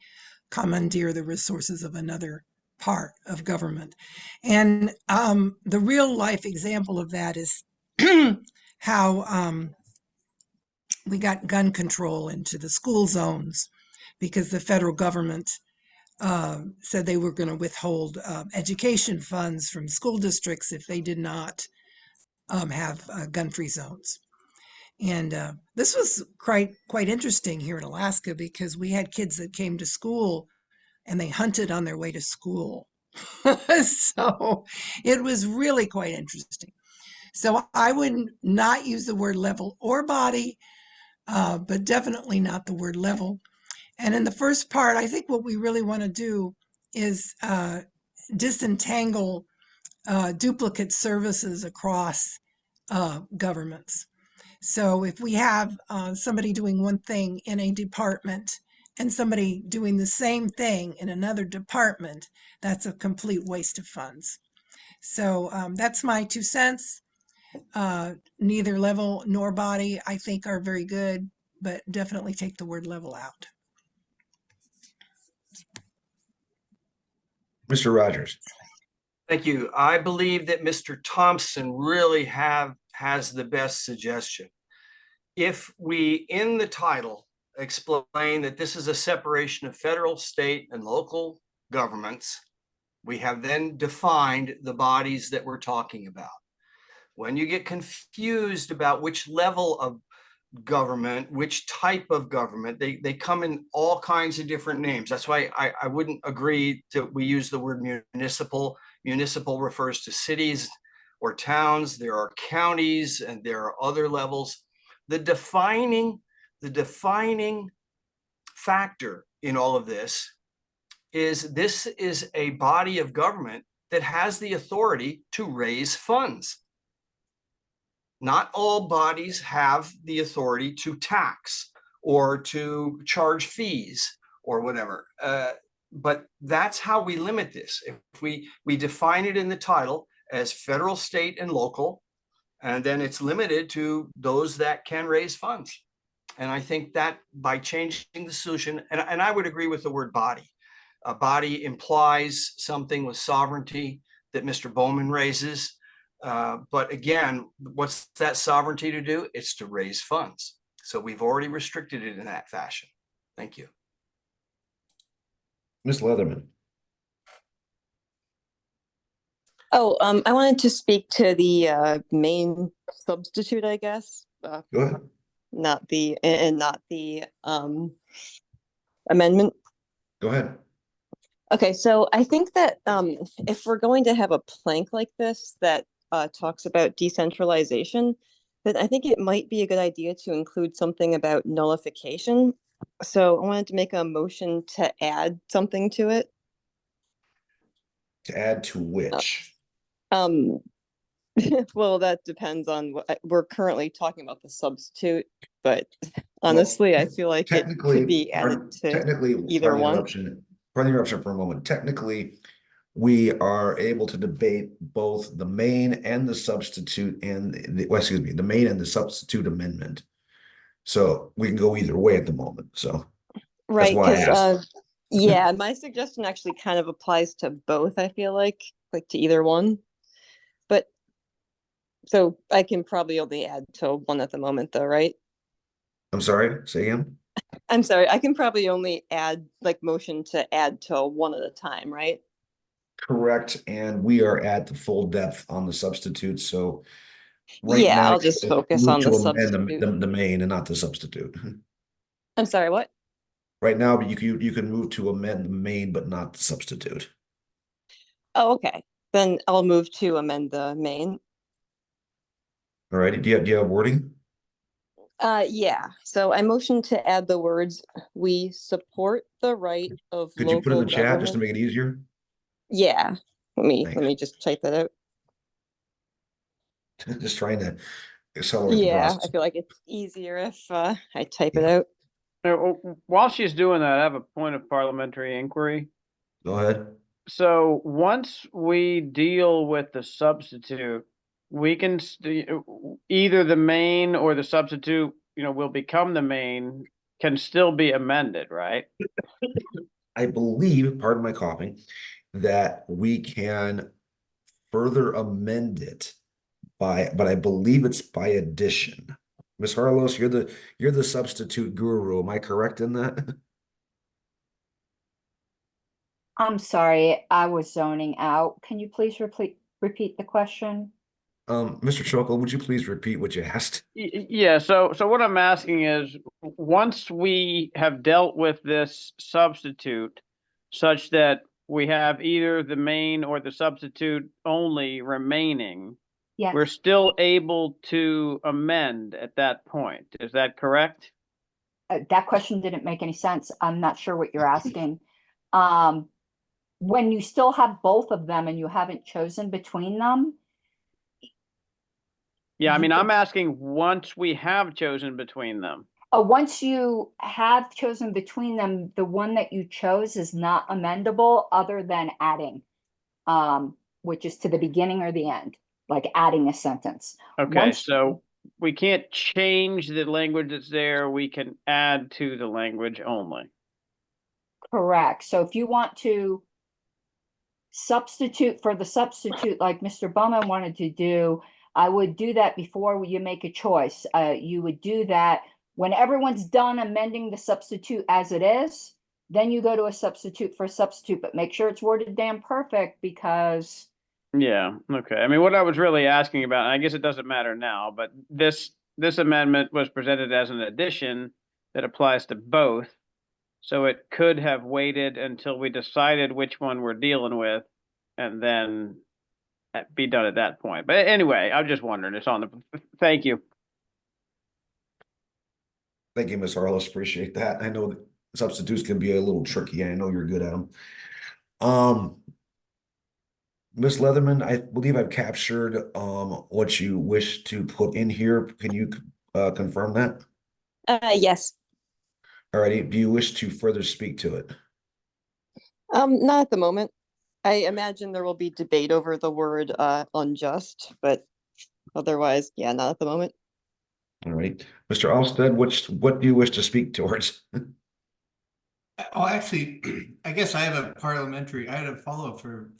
commandeer the resources of another part of government. And the real life example of that is how we got gun control into the school zones because the federal government said they were going to withhold education funds from school districts if they did not have gun-free zones. And this was quite interesting here in Alaska because we had kids that came to school and they hunted on their way to school. So it was really quite interesting. So I would not use the word level or body, but definitely not the word level. And in the first part, I think what we really want to do is disentangle duplicate services across governments. So if we have somebody doing one thing in a department and somebody doing the same thing in another department, that's a complete waste of funds. So that's my 2 cents. Neither level nor body, I think, are very good, but definitely take the word level out. Mr. Rogers. Thank you. I believe that Mr. Thompson really has the best suggestion. If we, in the title, explain that this is a separation of federal, state, and local governments, we have then defined the bodies that we're talking about. When you get confused about which level of government, which type of government, they come in all kinds of different names. That's why I wouldn't agree that we use the word municipal. Municipal refers to cities or towns. There are counties and there are other levels. The defining factor in all of this is a body of government that has the authority to raise funds. Not all bodies have the authority to tax or to charge fees or whatever. But that's how we limit this. If we define it in the title as federal, state, and local, and then it's limited to those that can raise funds. And I think that by changing the solution, and I would agree with the word body. A body implies something with sovereignty that Mr. Bowman raises. But again, what's that sovereignty to do? It's to raise funds. So we've already restricted it in that fashion. Thank you. Ms. Leatherman. Oh, I wanted to speak to the main substitute, I guess. Go ahead. Not the amendment. Go ahead. Okay, so I think that if we're going to have a plank like this that talks about decentralization, then I think it might be a good idea to include something about nullification. So I wanted to make a motion to add something to it. To add to which? Well, that depends on what we're currently talking about, the substitute, but honestly, Well, I feel like it could be added to technically, either one. pardon the interruption for a moment. Technically, we are able to debate both the main and the substitute and the main and the substitute amendment. So we can go either way at the moment. So Right, that's why I because asked. yeah, my suggestion actually kind of applies to both, I feel like to either one. But so I can probably only add to one at the moment though, right? I'm sorry, say again. I'm sorry, I can probably only add motion to add to one at a time, right? Correct. And we are at the full depth on the substitute. So right Yeah, now, I'll just you focus move on to the amend substitute. the main and not the substitute. I'm sorry, what? Right now, but you can move to amend the main, but not the substitute. Oh, okay. Then I'll move to amend the main. All righty. Do you have wording? Yeah. So I motion to add the words, "We support the right of Could you put in local the chat just to government." make it easier? Yeah. Let Thanks. me just type that out. Just trying to accelerate the Yeah, I process. feel like it's easier if I type it out. While she's doing that, I have a point of parliamentary inquiry. Go ahead. So once we deal with the substitute, we can either the main or the substitute, will become the main, can still be amended, right? I believe, pardon my coughing, that we can further amend it but I believe it's by addition. Ms. Harlos, you're the substitute guru. Am I correct in that? I'm sorry, I was zoning out. Can you please repeat the question? Mr. Chokel, would you please repeat what you asked? Yeah, so what I'm asking is, once we have dealt with this substitute such that we have either the main or the substitute only remaining, Yes. we're still able to amend at that point. Is that correct? That question didn't make any sense. I'm not sure what you're asking. When you still have both of them and you haven't chosen between them. Yeah, I mean, I'm asking once we have chosen between them. Once you have chosen between them, the one that you chose is not amendable other than adding, which is to the beginning or the end. like adding a sentence. Okay, Once- so we can't change the language that's there. We can add to the language only. Correct. So if you want to substitute for the substitute like Mr. Bowman wanted to do, I would do that before you make a choice. You would do that when everyone's done amending the substitute as it is, then you go to a substitute for a substitute, but make sure it's worded damn perfect because Yeah, okay. I mean, what I was really asking about, and I guess it doesn't matter now, but this amendment was presented as an addition that applies to both. So it could have waited until we decided which one we're dealing with and then be done at that point. But anyway, I'm just wondering, it's on the, thank you. Thank you, Ms. Harless. Appreciate that. I know that substitutes can be a little tricky. I know you're good at them. Ms. Leatherman, I believe I've captured what you wish to put in here. Can you confirm that? Yes. Alrighty. Do you wish to further speak to it? Not at the moment. I imagine there will be debate over the word unjust, but otherwise, yeah, not at the moment. All right. Mr. Alstead, what do you wish to speak towards? Oh, actually, I guess I have a I had a follow-up for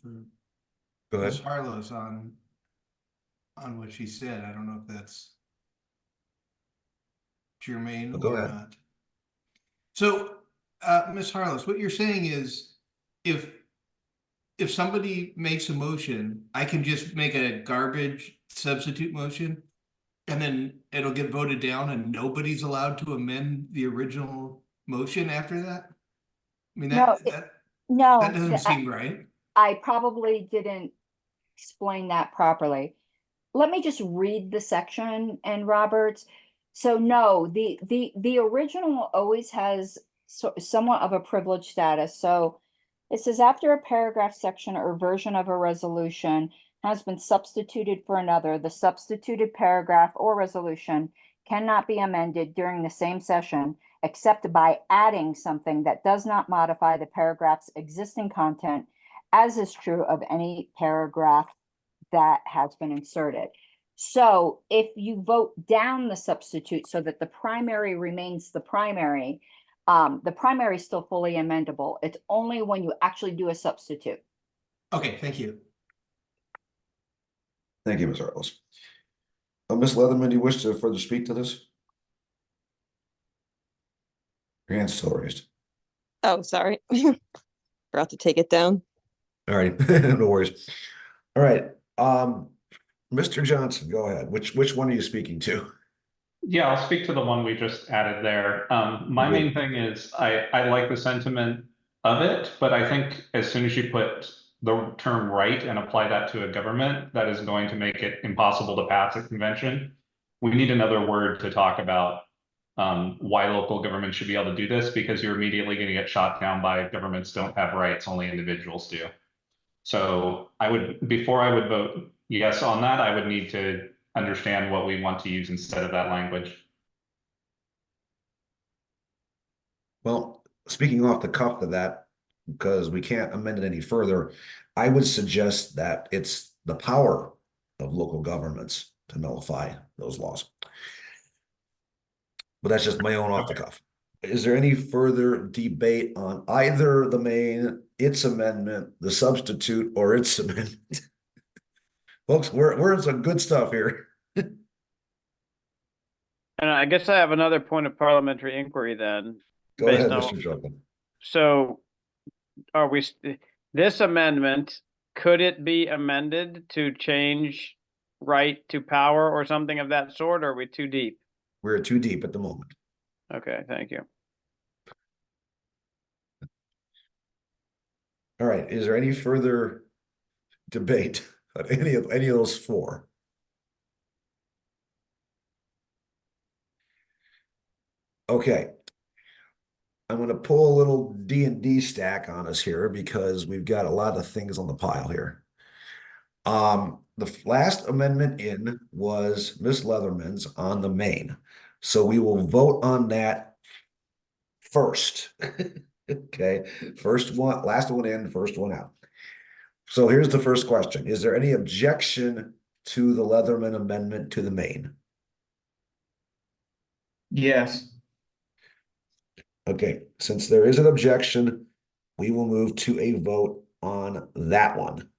Go Ms. ahead. Harlow's on what she said. I don't know if that's germane Go or ahead. not. So, Ms. Harless, what you're saying is if somebody makes a motion, I can just make a garbage substitute motion and then it'll get voted down and nobody's allowed to amend the original motion after that? I mean, No, that doesn't seem right. I probably didn't explain that properly. Let me just read the section and Roberts. So no, the original always has somewhat of a privileged status. So it says after a paragraph, section, or version of a resolution has been substituted for another, the substituted paragraph or resolution cannot be amended during the same session except by adding something that does not modify the paragraph's existing content, as is true of any paragraph that has been inserted. So if you vote down the substitute so that the primary remains the primary is still fully amendable. It's only when you actually do a substitute. Okay, thank you. Thank you, Ms. Harless. Ms. Leatherman, do you wish to further speak to this? Your hand's still raised. Oh, sorry. Forgot to take it down. All right, no worries. All right, Mr. Johnson, go ahead. Which one are you speaking to? Yeah, I'll speak to the one we just added there. My main thing is I like the sentiment of it, but I think as soon as you put the term right and apply that to a government, that is going to make it impossible to pass a convention. We need another word to talk about why local governments should be able to do this, because you're immediately going to get shot down by governments don't have rights, only individuals do. So before I would vote yes on that, I would need to understand what we want to use instead of that language. Well, speaking off the cuff of that, because we can't amend it any further, I would suggest that it's the power of local governments to nullify those laws. But that's just my own off the cuff. Is there any further debate on either the main, its amendment, the substitute, or its amendment? Folks, we're in some good stuff here. And I guess I have another point of parliamentary inquiry then. Go ahead, Mr. Joplin. So are we, this amendment, could it be amended to change right to power or something of that sort, or are we too deep? We're too deep at the moment. Okay, thank you. All right, is there any further debate on any of those four? Okay. I'm going to pull a little D&D stack on us here because we've got a lot of things on the pile here. The last amendment in was Miss Leatherman's on the main. So we will vote on that first. Okay. First one, last one in, first one out. So here's the first question. Is there any objection to the Leatherman amendment to the main? Yes. Okay, since there is an objection, we will move to a vote on that one.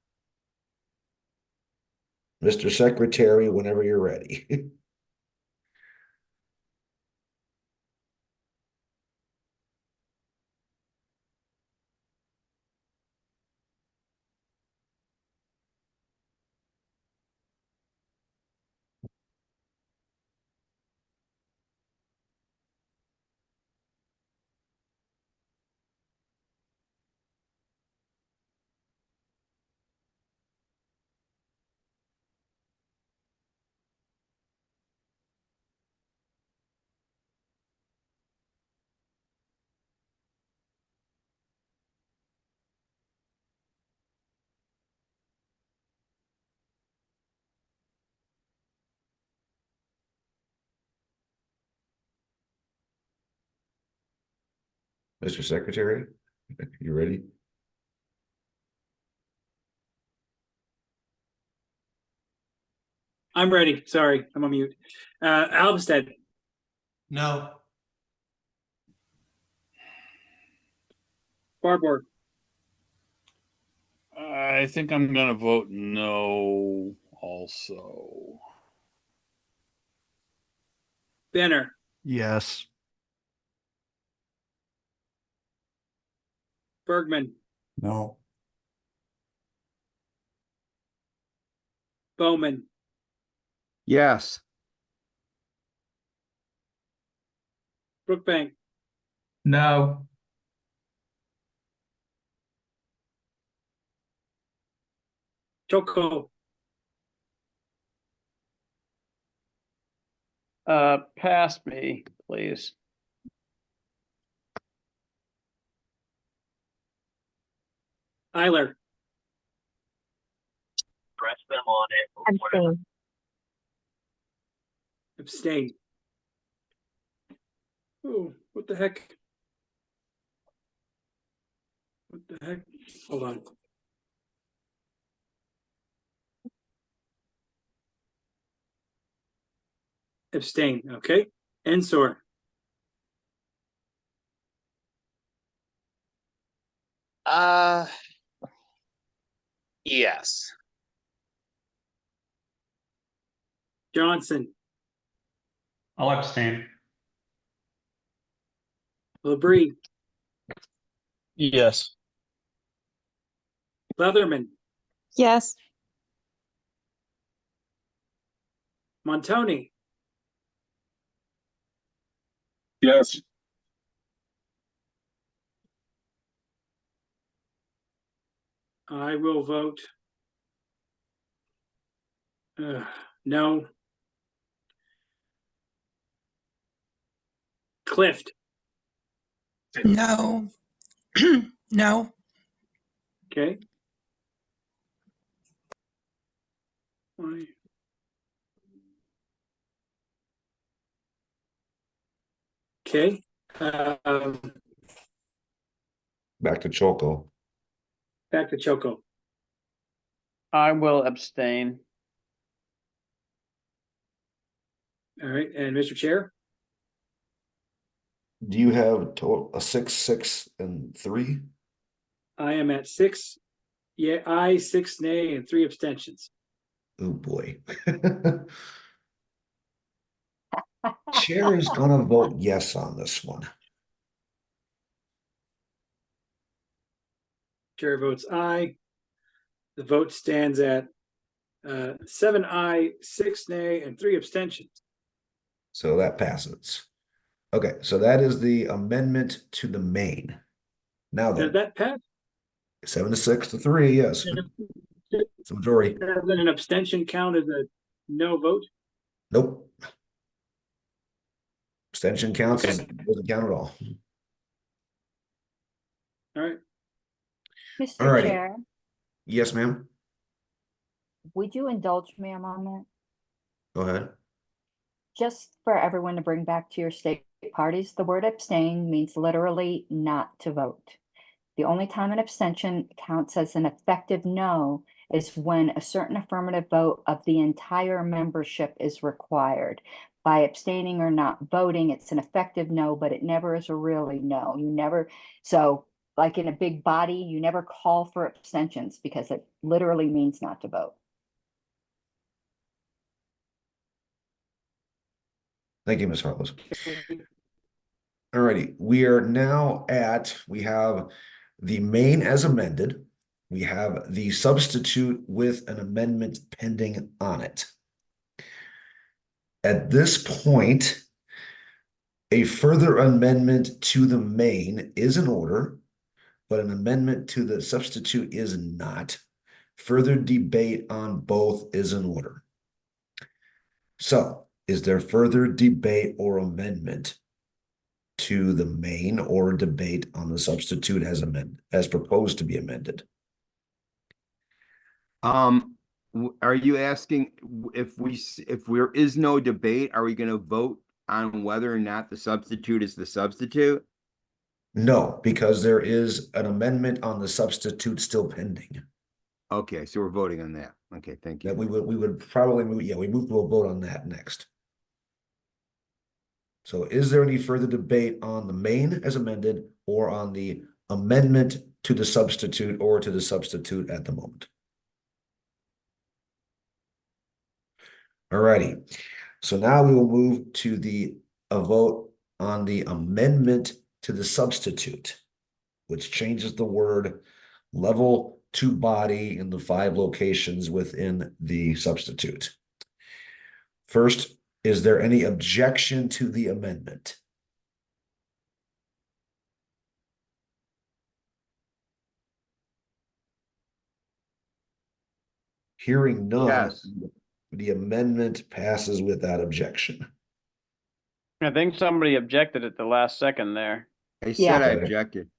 Mr. Secretary, whenever you're ready. Mr. Secretary, you ready? I'm ready. Sorry, I'm on mute. Alvstead, No. Barbour, I think I'm gonna vote no also. Benner, Yes. Bergman, No. Bowman, Yes. Brookbank, No. Choco, Pass me, please. Eiler, Press them on it. or whatever. Abstain. abstain. Oh, what the heck? What the heck? Hold on. Abstain, okay. Ensor, Yes. Johnson, I'll abstain. Labrie, Yes. Leatherman, Yes. Montoni, Yes. I will vote no. Clift, No. No. okay. Why? Okay. Back to Choco. Back to Choco. I will abstain. All right, and Mr. Chair, Do you have total a 6, 6, and 3? I am at 6. Yeah, I 6 nay and 3 abstentions. Oh boy. Chair is gonna vote yes on this one. Chair votes aye. The vote stands at 7 aye, 6 nay, and 3 abstentions. So that passes. Okay, so that is the amendment to the main. Now Does then, that pass? 7 to 6 to 3, yes. It's a majority. Does an abstention count as a no vote? Nope. Abstention counts as Okay. doesn't count at all. All right. Mr. Alrighty. Chair, Yes, ma'am. would you indulge me a moment? Go ahead. Just for everyone to bring back to your state parties, the word abstain means literally not to vote. The only time an abstention counts as an effective no is when a certain affirmative vote of the entire membership is required. By abstaining or not voting, it's an effective no, but it never is a really no. You never, so like in a big body, you never call for abstentions because it literally means not to vote. Thank you, Ms. Harless. Alrighty, we are now we have the main as amended. We have the substitute with an amendment pending on it. At this point, a further amendment to the main is in order, but an amendment to the substitute is not. Further debate on both is in order. So, is there further debate or amendment to the main or debate on the substitute as proposed to be amended? Are you asking if there is no debate, are we going to vote on whether or not the substitute is the substitute? No, because there is an amendment on the substitute still pending. Okay, so we're voting on that. Okay, thank you. That we would probably move, we move to a vote on that next. So is there any further debate on the main as amended or on the amendment to the substitute or to the substitute at the moment? Alrighty, so now we will move to a vote on the amendment to the substitute, which changes the word level to body in the 5 locations within the substitute. First, is there any objection to the amendment? Hearing none, Yes. the amendment passes without objection. I think somebody objected at the last second there. I said Yeah. I objected.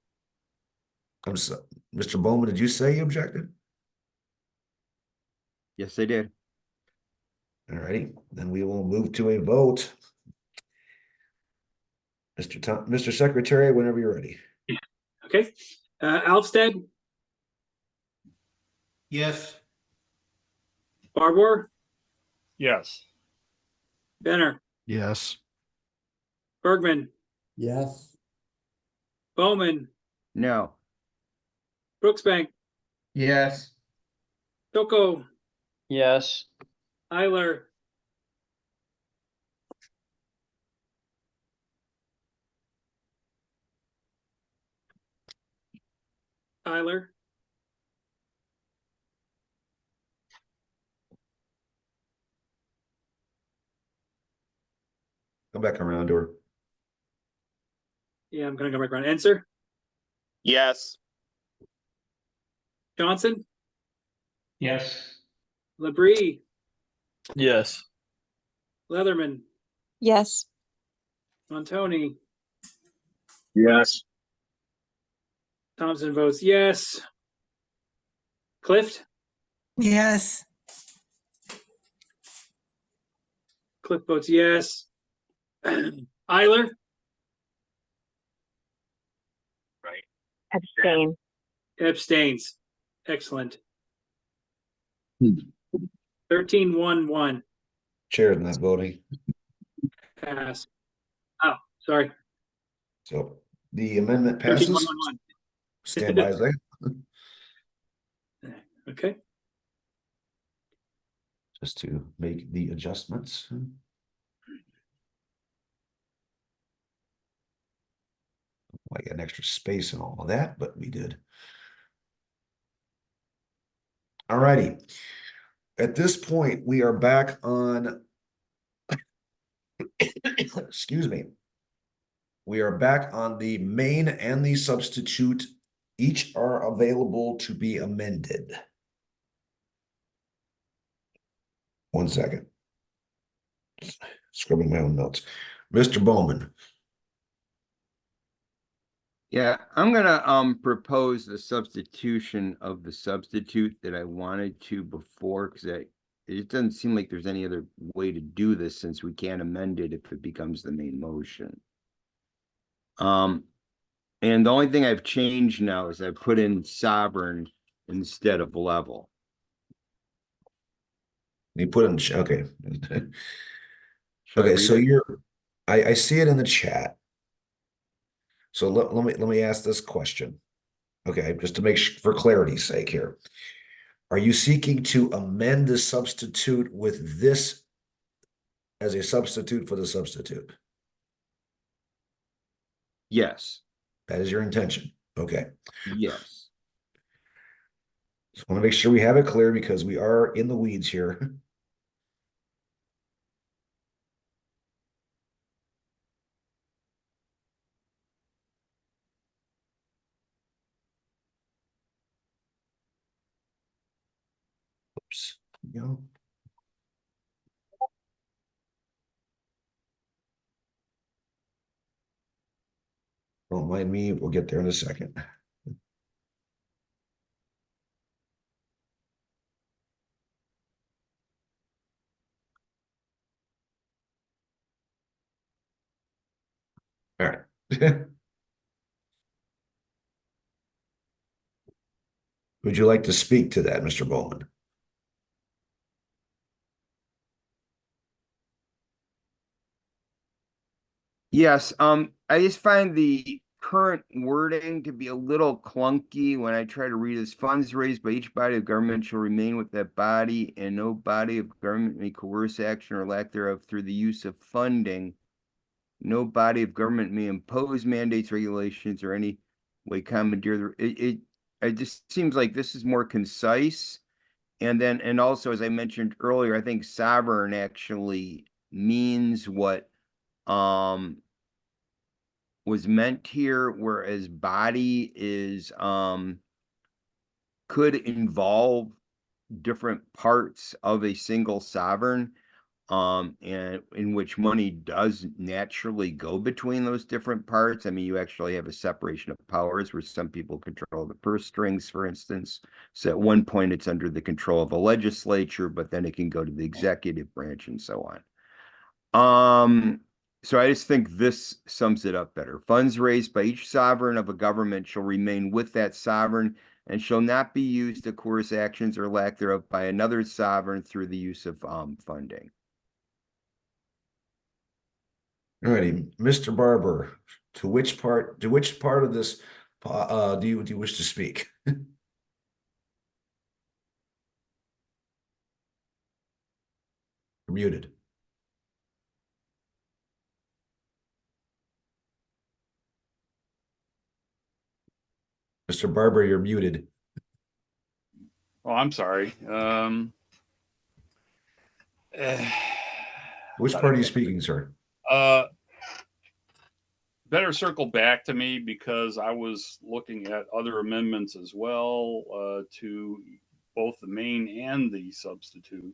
I'm so, Mr. Bowman, did you say you objected? Yes, I did. All righty, then we will move to a vote. Mr. Secretary, whenever you're ready. Okay. Alvstead, Yes. Barbour, Yes. Benner, Yes. Bergman, Yes. Bowman, No. Brooksbank, Yes. Toko, Yes. Eiler, Eiler, Come back around to her. yeah, I'm gonna go back around. Enser, Yes. Johnson, Yes. Labrie, Yes. Leatherman, Yes. Montoni, Yes. Thompson votes yes. Clift, Yes. Cliff votes yes. Eiler, Abstain. abstains. Excellent. 13-1-1 Chair's not voting. pass. Oh, sorry. So the amendment passes. 13-1-1-1. Stand by a second. Okay. Just to make the adjustments. I got an extra space and all of that, but we did. All righty. At this point, we are back on, excuse me. We are back on the main and the substitute. Each are available to be amended. 1 second. Scribbling my own notes. Mr. Bowman. Yeah, I'm gonna propose the substitution of the substitute that I wanted to before, because it doesn't seem like there's any other way to do this since we can't amend it if it becomes the main motion. And the only thing I've changed now is I put in sovereign instead of level. You put in, okay. Should I Okay, read so it? I see it in the chat. So let me ask this question. Okay, just to make for clarity's sake here. Are you seeking to amend the substitute with this as a substitute for the substitute? Yes. That is your intention. Okay. Yes. Just want to make sure we have it clear because we are in the weeds here. Oops. There we go. Don't mind me. We'll get there in a second. All right. Would you like to speak to that, Mr. Bowman? Yes, I just find the current wording to be a little clunky when I try to read as funds raised by each body of government shall remain with that body, and no body of government may coerce action or lack thereof through the use of funding. No body of government may impose mandates, regulations, or any way commandeer it just seems like this is more concise. And then, and also, as I mentioned earlier, I think sovereign actually means what was meant here, whereas body is could involve different parts of a single sovereign, and in which money does naturally go between those different parts. I mean, you actually have a separation of powers where some people control the purse strings, for instance. So at one point it's under the control of a legislature, but then it can go to the executive branch and so on. So I just think this sums it up better. Funds raised by each sovereign of a government shall remain with that sovereign and shall not be used to coerce actions or lack thereof by another sovereign through the use of funding. All righty, Mr. Barber, to which part of this do you wish to speak? You're muted. Mr. Barber, you're muted. Oh, I'm sorry. Which part are you speaking, sir? Better circle back to me because I was looking at other amendments as well to both the main and the substitute.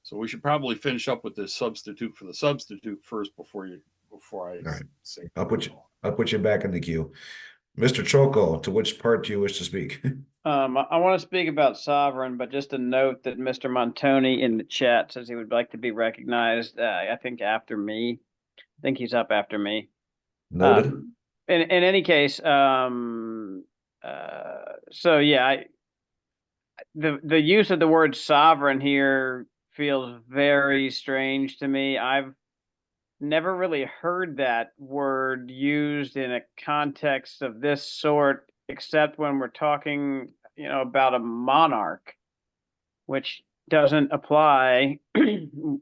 So we should probably finish up with this substitute for the substitute first before I All right. say. I'll put you back in the queue. Mr. Choco, to which part do you wish to speak? I want to speak about sovereign, but just a note that Mr. Montoni in the chat says he would like to be recognized. I think after me. I think he's up after me. Noted. In any case, so yeah, the use of the word sovereign here feels very strange to me. I've never really heard that word used in a context of this sort, except when we're talking, about a monarch, which doesn't apply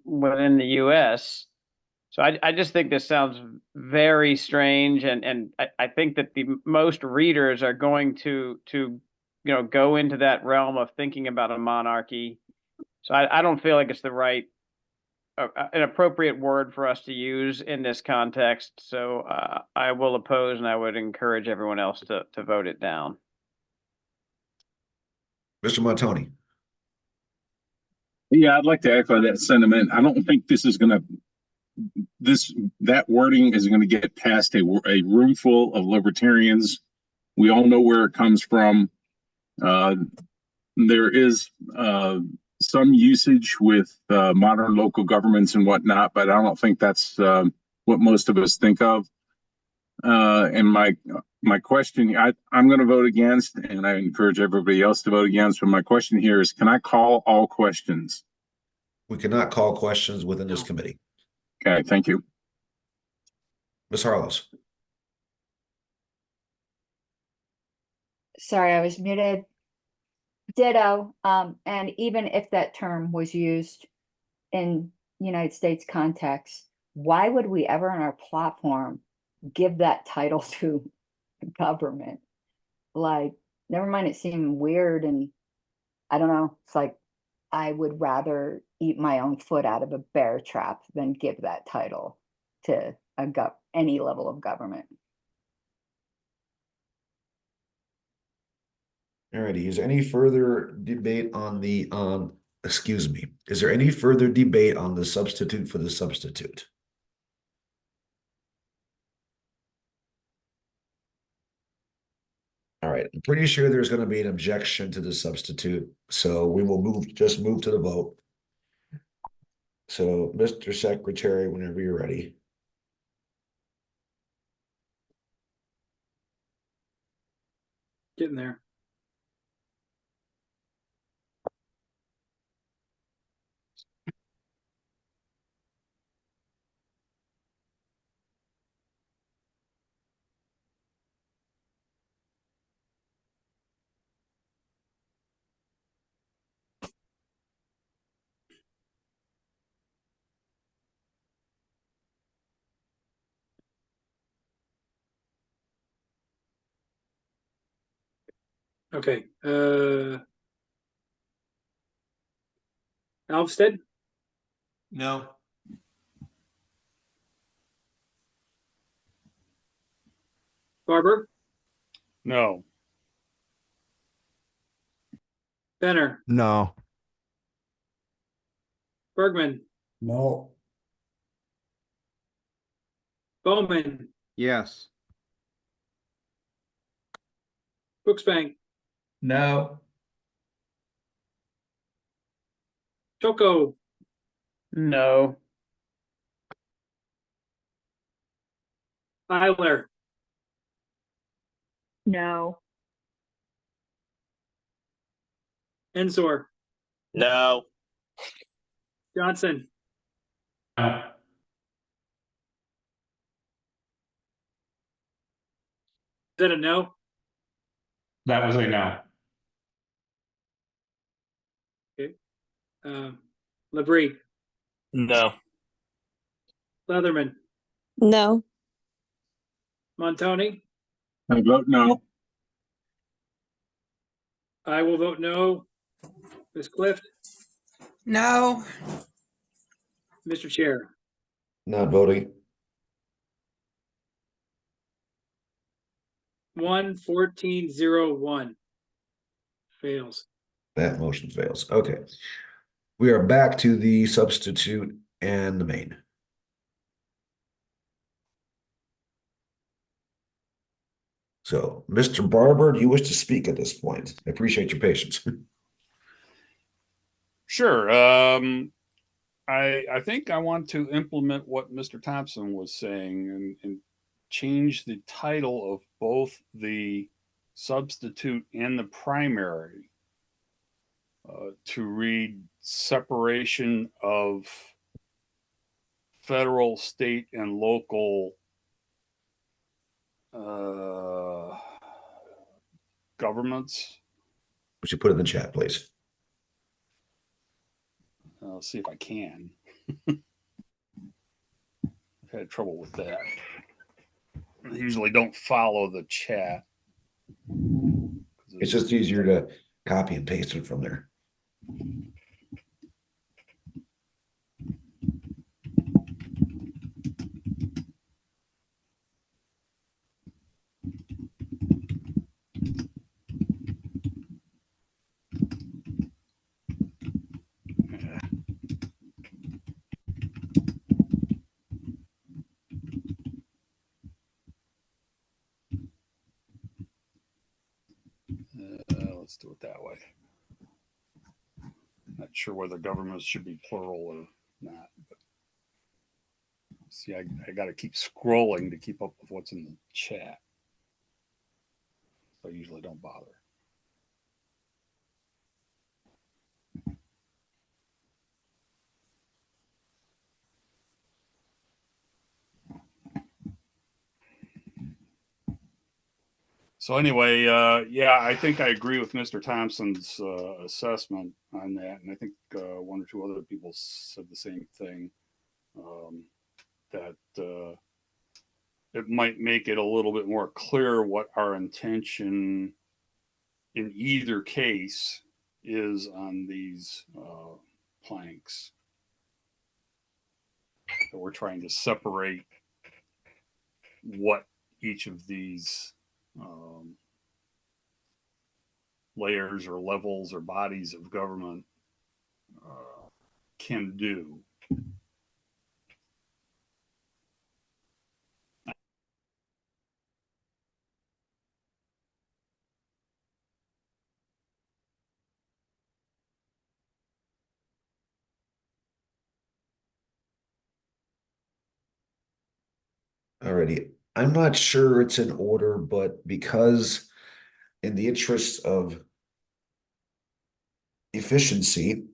within the US. So I just think this sounds very strange, and I think that the most readers are going to go into that realm of thinking about a monarchy. So I don't feel like it's the right an appropriate word for us to use in this context. So I will oppose, and I would encourage everyone else to vote it down. Mr. Montoni. Yeah, I'd like to echo that sentiment. I don't think this is going to that wording is going to get past a room full of libertarians. We all know where it comes from. There is some usage with modern local governments and whatnot, but I don't think that's what most of us think of. And my question, I'm going to vote against, and I encourage everybody else to vote against. But my question here is, can I call all questions? We cannot call questions within this No. committee. Okay, thank you. Ms. Harlos. Sorry, I was muted. Ditto. And even if that term was used in United States context, why would we ever on our platform give that title to government? Like, never mind, it seemed weird, and I don't know. It's like I would rather eat my own foot out of a bear trap than give that title to any level of government. Alrighty, is there any further debate on the, excuse me, is there any further debate on the substitute for the substitute? All right, I'm pretty sure there's going to be an objection to the substitute, so we will just move to the vote. So, Mr. Secretary, whenever you're ready. Getting there. Okay. Alvstead, No. Barber, No. Benner, No. Bergman, No. Bowman, Yes. Brooksbank, No. Choco, No. Tyler, No. Ensor, No. Johnson, No. is that a no? That was a no. Okay. Labrie, No. Leatherman, No. Montoni, I vote no. I will vote no. Ms. Clift, No. Mr. Chair. Not voting. 1-14-0-1. Fails. That motion fails. Okay. We are back to the substitute and the main. So, Mr. Barber, do you wish to speak at this point? I appreciate your patience. Sure. I think I want to implement what Mr. Thompson was saying and change the title of both the substitute and the primary to read separation of federal, state, and local governments. Would you put it in the chat, please? I'll see if I can. I've had trouble with that. I usually don't follow the chat. It's just easier to copy and paste it from there. Let's do it that way. Not sure whether governments should be plural or not. But see, I got to keep scrolling to keep up with what's in the chat. So I usually don't bother. So anyway, yeah, I think I agree with Mr. Thompson's assessment on that, and I think one or two other people said the same thing. That it might make it a little bit more clear what our intention in either case is on these planks. That we're trying to separate what each of these layers or levels or bodies of government can do. Alrighty, I'm not sure it's in order, but because in the interest of efficiency,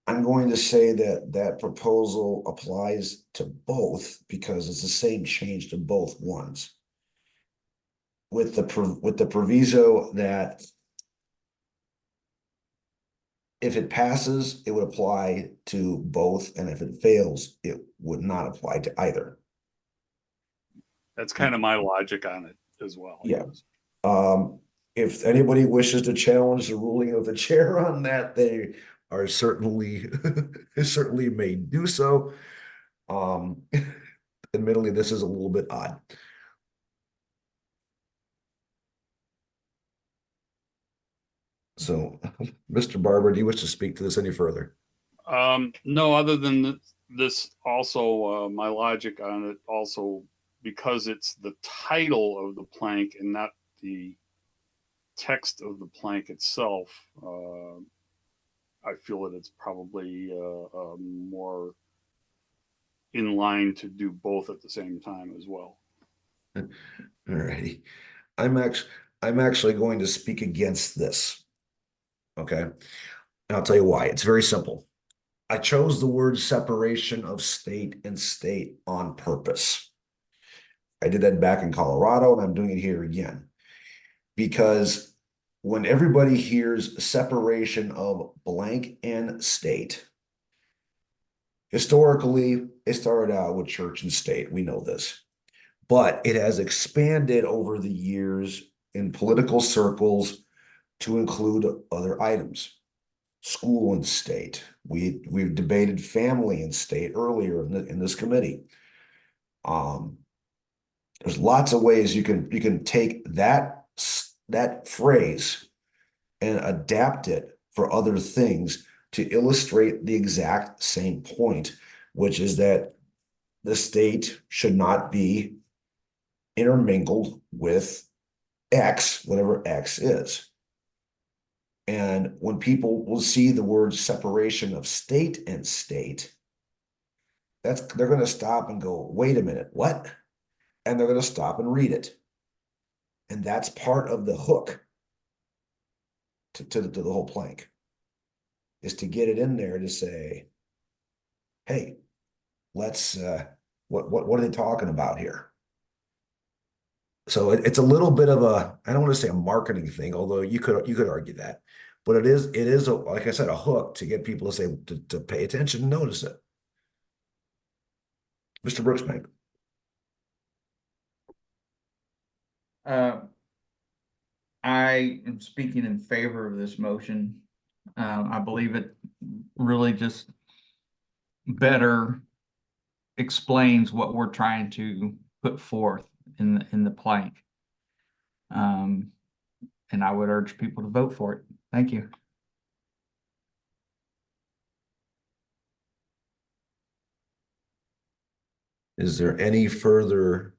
I'm going to say that that proposal applies to both because it's the same change to both ones. With the proviso that if it passes, it would apply to both, and if it fails, it would not apply to either. That's kind of my logic on it as well. Yeah. If anybody wishes to challenge the ruling of the chair on that, they are certainly certainly may do so. Admittedly, this is a little bit odd. So, Mr. Barber, do you wish to speak to this any further? No, other than this, also my logic on it also, because it's the title of the plank and not the text of the plank itself, I feel that it's probably more in line to do both at the same time as well. All righty. I'm actually going to speak against this. Okay. And I'll tell you why. It's very simple. I chose the word separation of state and state on purpose. I did that back in Colorado, and I'm doing it here again. Because when everybody hears separation of blank and state, historically, it started out with church and state. We know this. But it has expanded over the years in political circles to include other items. School and state. We've debated family and state earlier in this committee. There's lots of ways you can take that phrase and adapt it for other things to illustrate the exact same point, which is that the state should not be intermingled with X, whatever X is. And when people will see the word separation of state and state, they're going to stop and go, wait a minute, what? And they're going to stop and read it. And that's part of the hook to the whole plank, is to get it in there to say, hey, let's what are they talking about here? So it's a little bit of a, I don't want to say a marketing thing, although you could argue that, but it is a, like I said, a hook to get people to say to pay attention and notice it. Mr. Brooksbank. I am speaking in favor of this motion. I believe it really just better explains what we're trying to put forth in the plank. And I would urge people to vote for it. Thank you. Is there any further?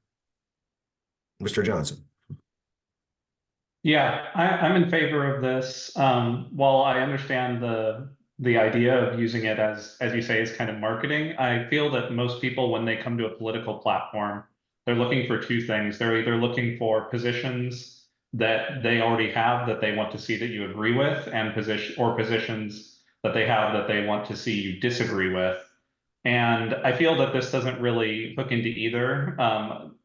Mr. Johnson. Yeah, I'm in favor of this. While I understand the idea of using it as you say, as kind of marketing, I feel that most people, when they come to a political platform, they're looking for two things. They're either looking for positions that they already have that they want to see that you agree with, and positions that they have that they want to see you disagree with. And I feel that this doesn't really hook into either.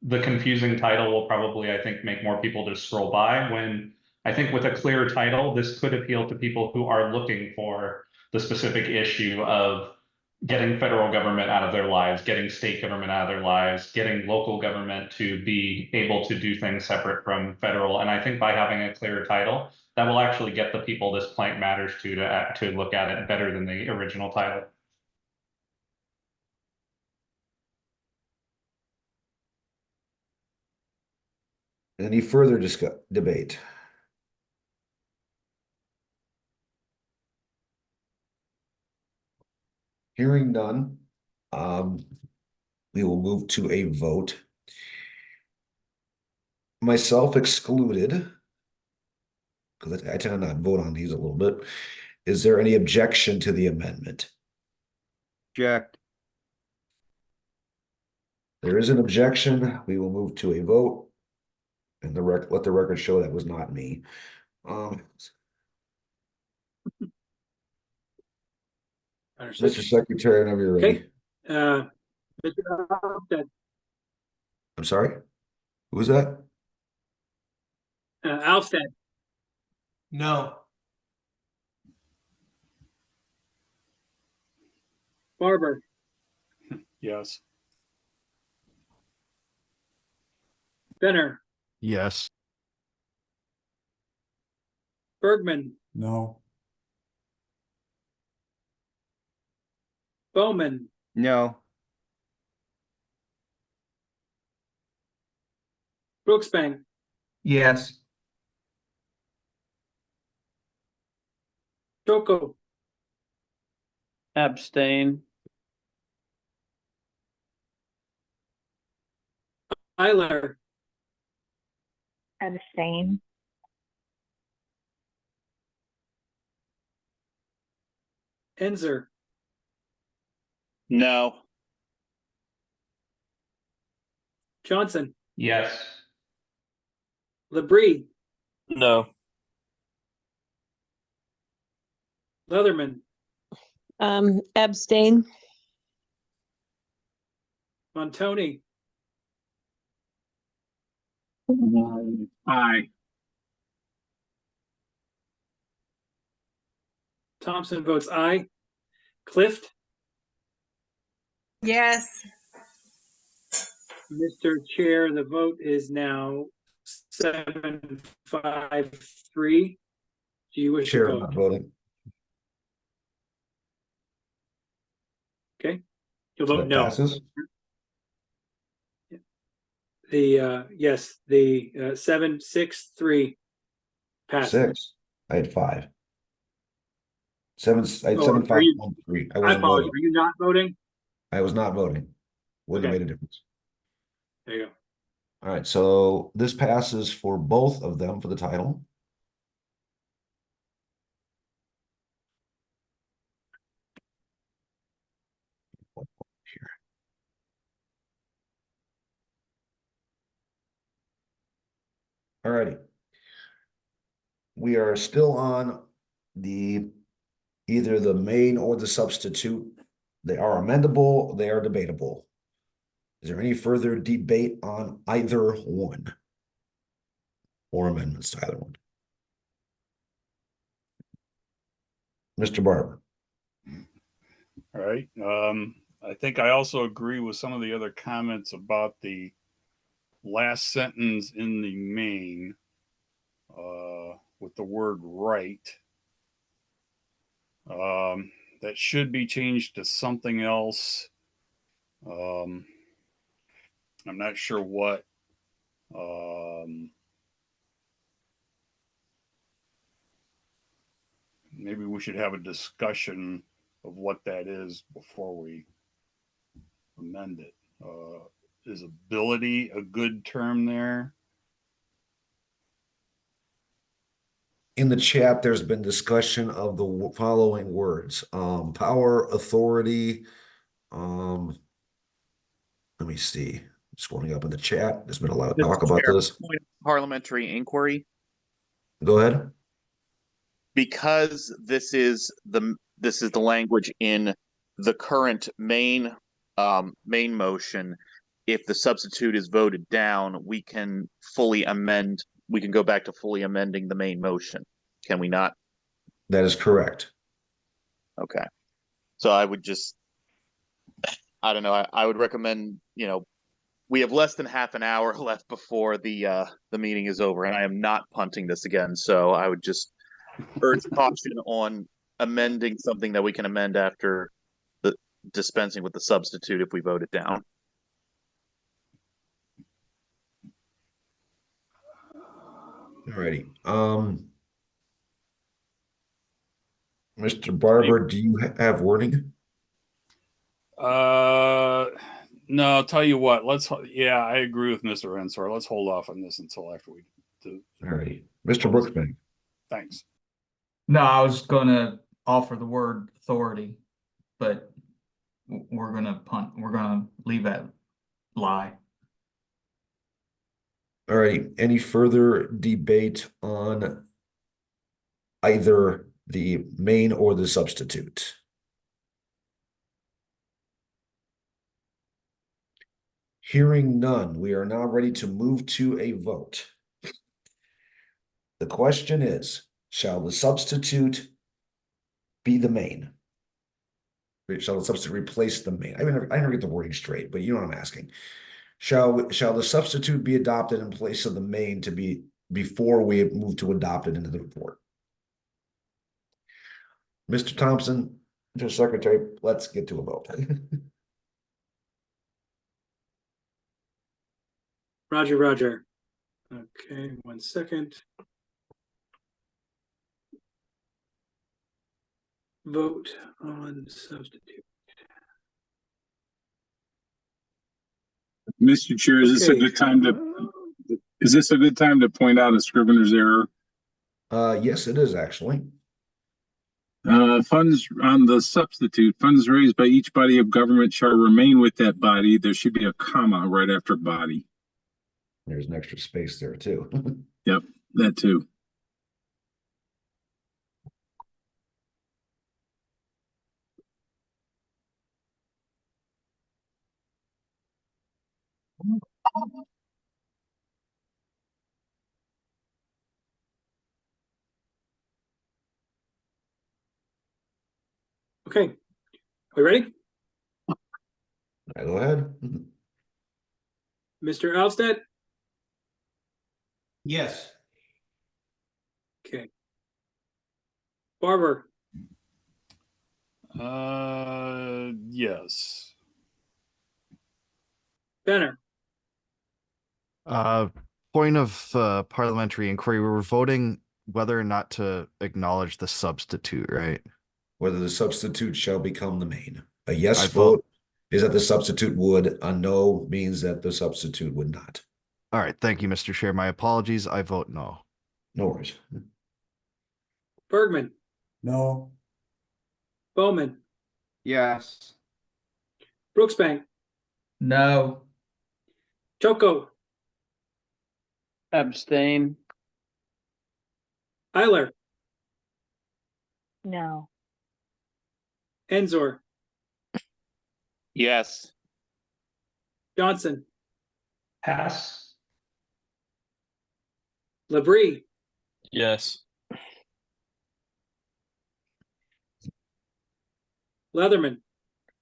The confusing title will probably, I think, make more people just scroll by, when I think with a clear title, this could appeal to people who are looking for the specific issue of getting federal government out of their lives, getting state government out of their lives, getting local government to be able to do things separate from federal. And I think by having a clear title, that will actually get the people this plank matters to look at it better than the original title. Any further debate? Hearing none, we will move to a vote. Myself excluded, because I tend to not vote on these a little bit. Is there any objection to the amendment? Object. There is an objection. We will move to a vote. And let the record show that was not me. Mr. Secretary, whenever you're ready. Okay. Mr. Alstead. I'm sorry? Who was that? Alstead. No. Barber. Yes. Benner. Yes. Bergman. No. Bowman. No. Brooksbank. Yes. Joko. Abstain. Eiler. Abstain. Enzer. No. Johnson. Yes. Labrie. No. Leatherman. Abstain. Montoni. Aye. Thompson votes aye. Clift. Yes. Mr. Chair, the vote is now 7-5-3. Do you wish Chair to vote? not voting. Okay. You'll So vote that no. passes. Yes, the 7-6-3 passes. 6. I had 5. 7. I had Oh, 7, are 5, you- 1, 3. I I wasn't apologize. voting. Are you not voting? I was not voting. Wouldn't have Okay. made a difference. There you go. All right, so this passes for both of them for the title. Here. All righty. We are still on either the main or the substitute. They are amendable, they are debatable. Is there any further debate on either one? Or amendments to either one? Mr. Barber. All right. I think I also agree with some of the other comments about the last sentence in the main with the word right. That should be changed to something else. I'm not sure what. Maybe we should have a discussion of what that is before we amend it. Is ability a good term there? In the chat, there's been discussion of the following words: power, authority. Let me see. Scrolling up in the chat. There's been a lot of talk about this. Point of parliamentary inquiry. Go ahead. Because this is the language in the current main motion, if the substitute is voted down, we can go back to fully amending the main motion. Can we not? That is correct. Okay. So I would just, I don't know, I would recommend, we have less than half an hour left before the meeting is over, and I am not punting this again. So I would just urge caution on amending something that we can amend after the dispensing with the substitute if we vote it down. Alrighty. Mr. Barber, do you have wording? No, I'll tell you what, I agree with Mr. Ensor. Let's hold off on this until after we do. Alrighty. Mr. Brooksbank. Thanks. No, I was gonna offer the word authority, but we're gonna punt. We're gonna leave that lie. All right. Any further debate on either the main or the substitute? Hearing none, we are now ready to move to a vote. The question is, shall the substitute be the main? Shall the substitute replace the main? I never get the wording straight, but you know what I'm asking. Shall the substitute be adopted in place of the main to be before we move to adopt it into the report? Mr. Thompson, Mr. Secretary, let's get to a vote. Roger. Okay, 1 second. Vote on substitute. Mr. Chair, is this a good time to point out a scrivener's error? Yes, it is actually. Funds on the substitute, funds raised by each body of government shall remain with that body. There should be a comma right after body. There's an extra space there too. Yep, that too. Okay, we ready? Go ahead. Mr. Alstead? Yes. Okay. Barber? Yes. Benner? Point of parliamentary inquiry. We were voting whether or not to acknowledge the substitute, right? Whether the substitute shall become the main. A yes I vote is that the substitute would. A no means that the substitute would not. All right. Thank you, Mr. Chair. My apologies. I vote no. No worries. Bergman? No. Bowman? Yes. Brooksbank? No. Choco? Abstain. Eiler? No. Enzor? Yes. Johnson? Pass. Labrie? Yes. Leatherman?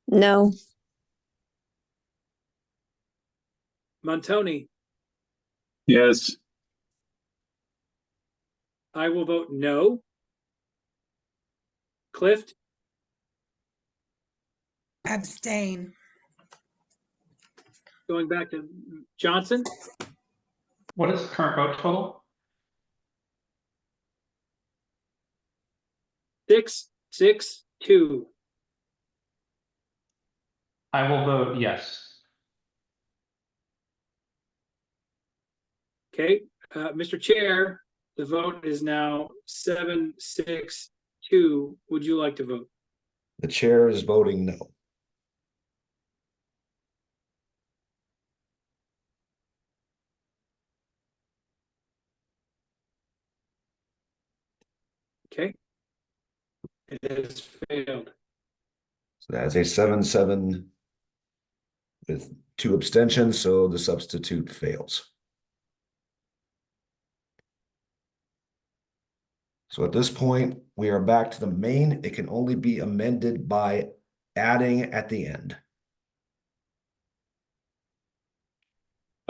No. Montoni? Yes. I will vote no. Clift? Abstain. Going back to Johnson? What is the current vote total? 6-6-2. I will vote yes. Okay, Mr. Chair, the vote is now 7-6-2. Would you like to vote? The chair is voting no. Okay. It has failed. So that's a 7-7 with 2 abstentions, so the substitute fails. So at this point, we are back to the main. It can only be amended by adding at the end.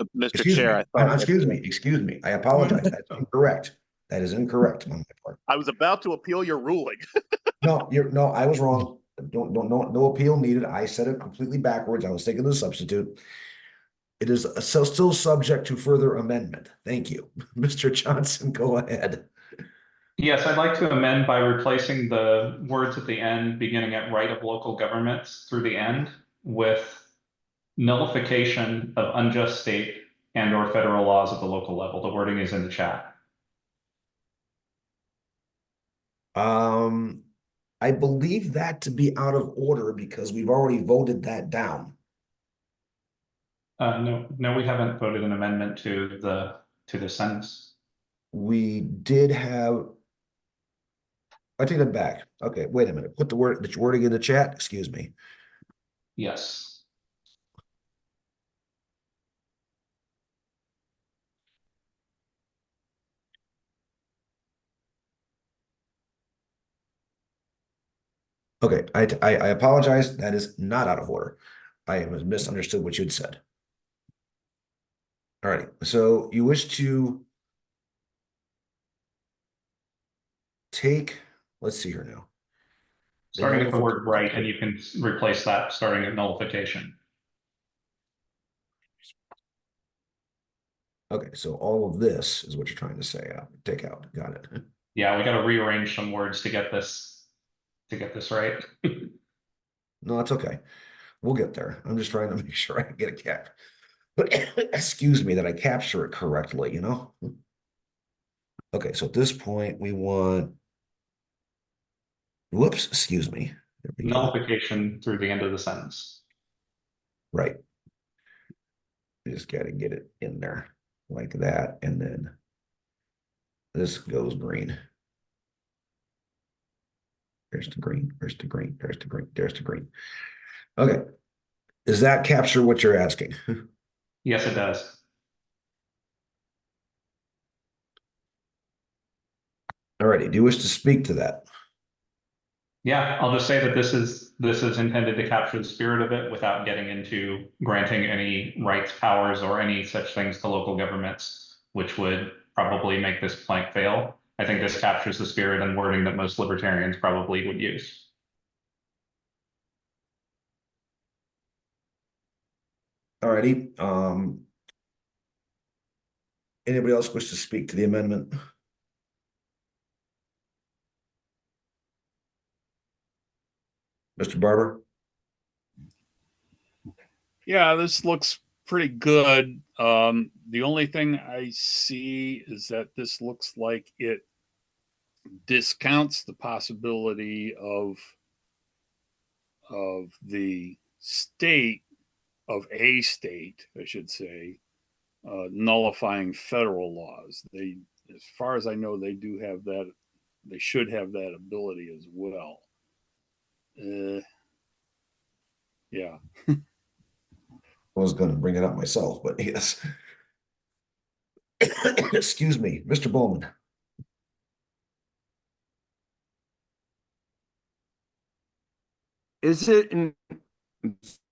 Mr. Excuse Chair, me. I thought Excuse me. I apologize. That's incorrect. That is incorrect on my part. I was about to appeal your ruling. No, I was wrong. No appeal needed. I said it completely backwards. I was thinking of the substitute. It is still subject to further amendment. Thank you. Mr. Johnson, go ahead. Yes, I'd like to amend by replacing the words at the end, beginning at right of local governments through the end, with nullification of unjust state and or federal laws at the local level. The wording is in the chat. I believe that to be out of order because we've already voted that down. No, we haven't voted an amendment to the sentence. We did have. I take that back. Okay, wait a minute. Put the wording in the chat. Excuse me. Yes. Okay, I apologize. That is not out of order. I misunderstood what you'd said. All right, so you wish to take, let's see here now. Starting with the word right, and you can replace that starting at nullification. Okay, so all of this is what you're trying to say. Take out. Got it. Yeah, we got to rearrange some words to get this right. No, it's okay. We'll get there. I'm just trying to make sure I get a cap. But excuse me that I capture it correctly, Okay, so at this point we want, whoops, excuse me. There we go. Nullification through the end of the sentence. Right. Just got to get it in there like that. And then this goes green. There's the green, there's the green, there's the green, there's the green. Okay. Does that capture what you're asking? Yes, it does. All righty. Do you wish to speak to that? Yeah, I'll just say that this is intended to capture the spirit of it without getting into granting any rights, powers, or any such things to local governments, which would probably make this plank fail. I think this captures the spirit and wording that most libertarians probably would use. All righty. Anybody else wish to speak to the amendment? Mr. Barber? Yeah, this looks pretty good. The only thing I see is that this looks like it discounts the possibility of the state, of a state, I should say, nullifying federal laws. They, as far as I know, they do have that. They should have that ability as well. Yeah. I was going to bring it up myself, but yes. Excuse me, Mr. Bowman. Is it in,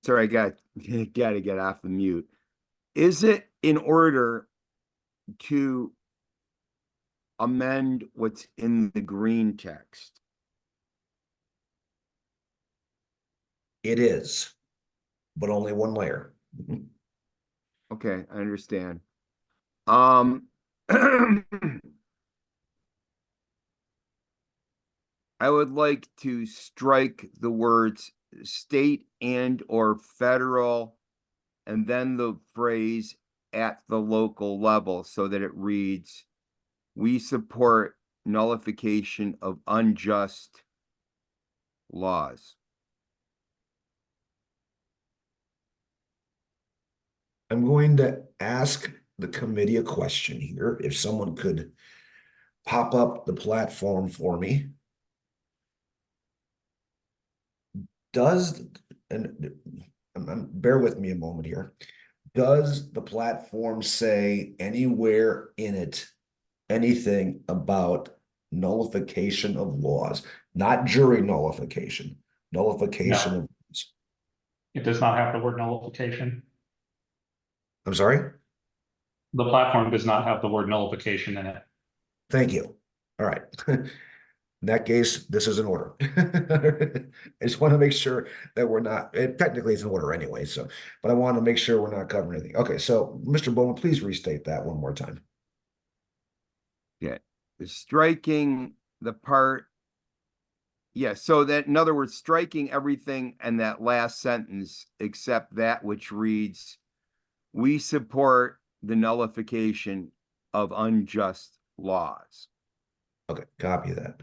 sorry, I got to get off the mute. Is it in order to amend what's in the green text? It is, but only one layer. Okay, I understand. I would like to strike the words state and or federal, and then the phrase at the local level so that it reads, we support nullification of unjust laws. I'm going to ask the committee a question here. If someone could pop up the platform for me. does, and bear with me a moment here. Does the platform say anywhere in it anything about nullification of laws, not jury nullification, nullification of laws? It does not have the word nullification. I'm sorry? The platform does not have the word nullification in it. Thank you. All right. In that case, this is an order. I just want to make sure that we're not, technically it's an order anyway, so, but I want to make sure we're not covering anything. Okay, so Mr. Bowman, please restate that one more time. Yeah, striking the part. Yeah, so that, in other words, striking everything in that last sentence except that which reads, we support the nullification of unjust laws. Okay, copy that.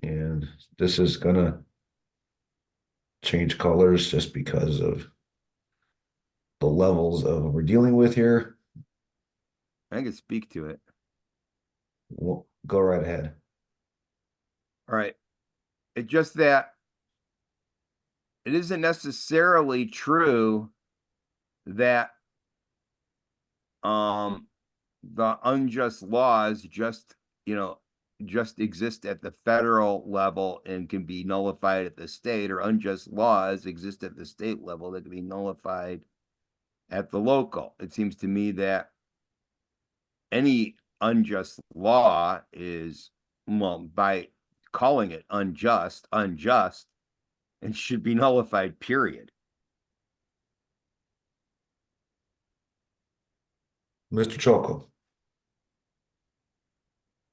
And this is gonna change colors just because of the levels of what we're dealing with here. I can speak to it. Well, go right ahead. All right. It's just that it isn't necessarily true that the unjust laws just, just exist at the federal level and can be nullified at the state, or unjust laws exist at the state level that can be nullified at the local. It seems to me that any unjust law is, well, by calling it unjust, and should be nullified, period. Mr. Choco.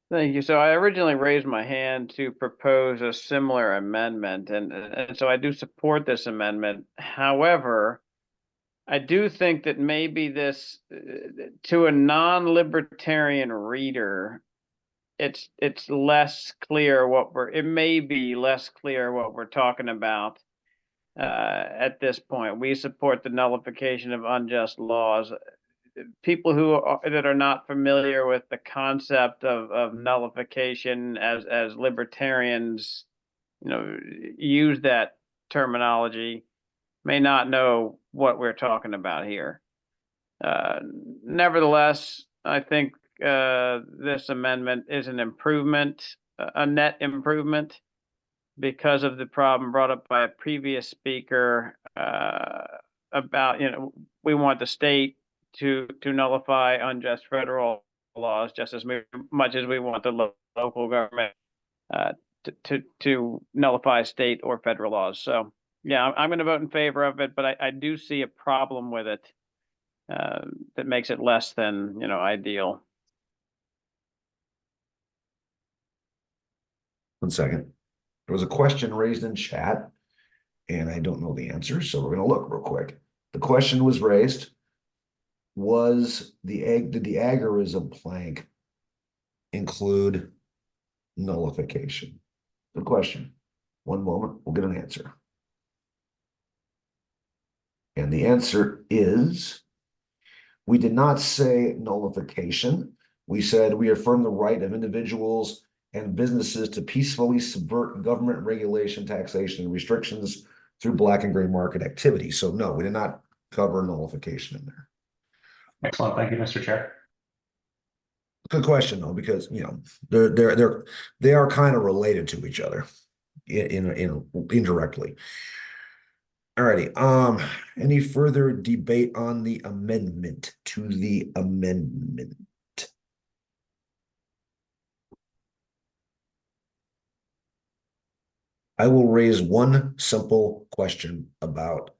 Thank you. So I originally raised my hand to propose a similar amendment, and so I do support this amendment. However, I do think that maybe this, to a non-libertarian reader, it's less clear it may be less clear what we're talking about at this point. We support the nullification of unjust laws. People that are not familiar with the concept of nullification as libertarians, use that terminology, may not know what we're talking about here. Nevertheless, I think this amendment is an improvement, a net improvement, because of the problem brought up by a previous speaker about, we want the state to nullify unjust federal laws just as much as we want the local government to nullify state or federal laws. So yeah, I'm going to vote in favor of it, but I do see a problem with it that makes it less than, ideal. 1 second. There was a question raised in chat, and I don't know the answer, so we're going to look real quick. The question was raised: did the agorism plank include nullification? Good question. One moment, we'll get an answer. And the answer is, we did not say nullification. We said we affirm the right of individuals and businesses to peacefully subvert government regulation, taxation, and restrictions through black and gray market activity. So no, we did not cover nullification in there. Excellent. Thank you, Mr. Chair. Good question, though, because they are kind of related to each other indirectly. Alrighty. Any further debate on the amendment to the amendment? I will raise one simple question about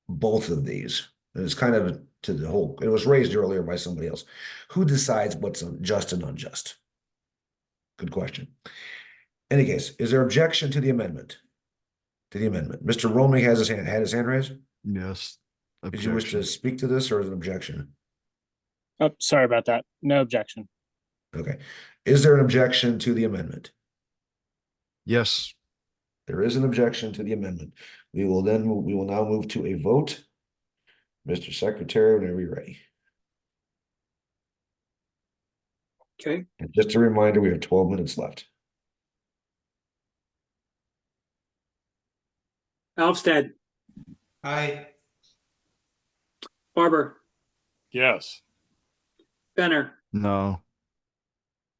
both of these. And it's kind of to the whole, it was raised earlier by somebody else. Who decides what's just and unjust? Good question. In any case, is there objection to the amendment? Mr. Roming had his hand raised? Yes. Did you wish to speak to this, or is it an objection? Oh, sorry about that. No objection. Okay. Is there an objection to the amendment? Yes. There is an objection to the amendment. We will now move to a vote. Mr. Secretary, whenever you're ready. Okay, And just a reminder, we have 12 minutes left. Alvstead, Aye. Barber, Yes. Benner, No.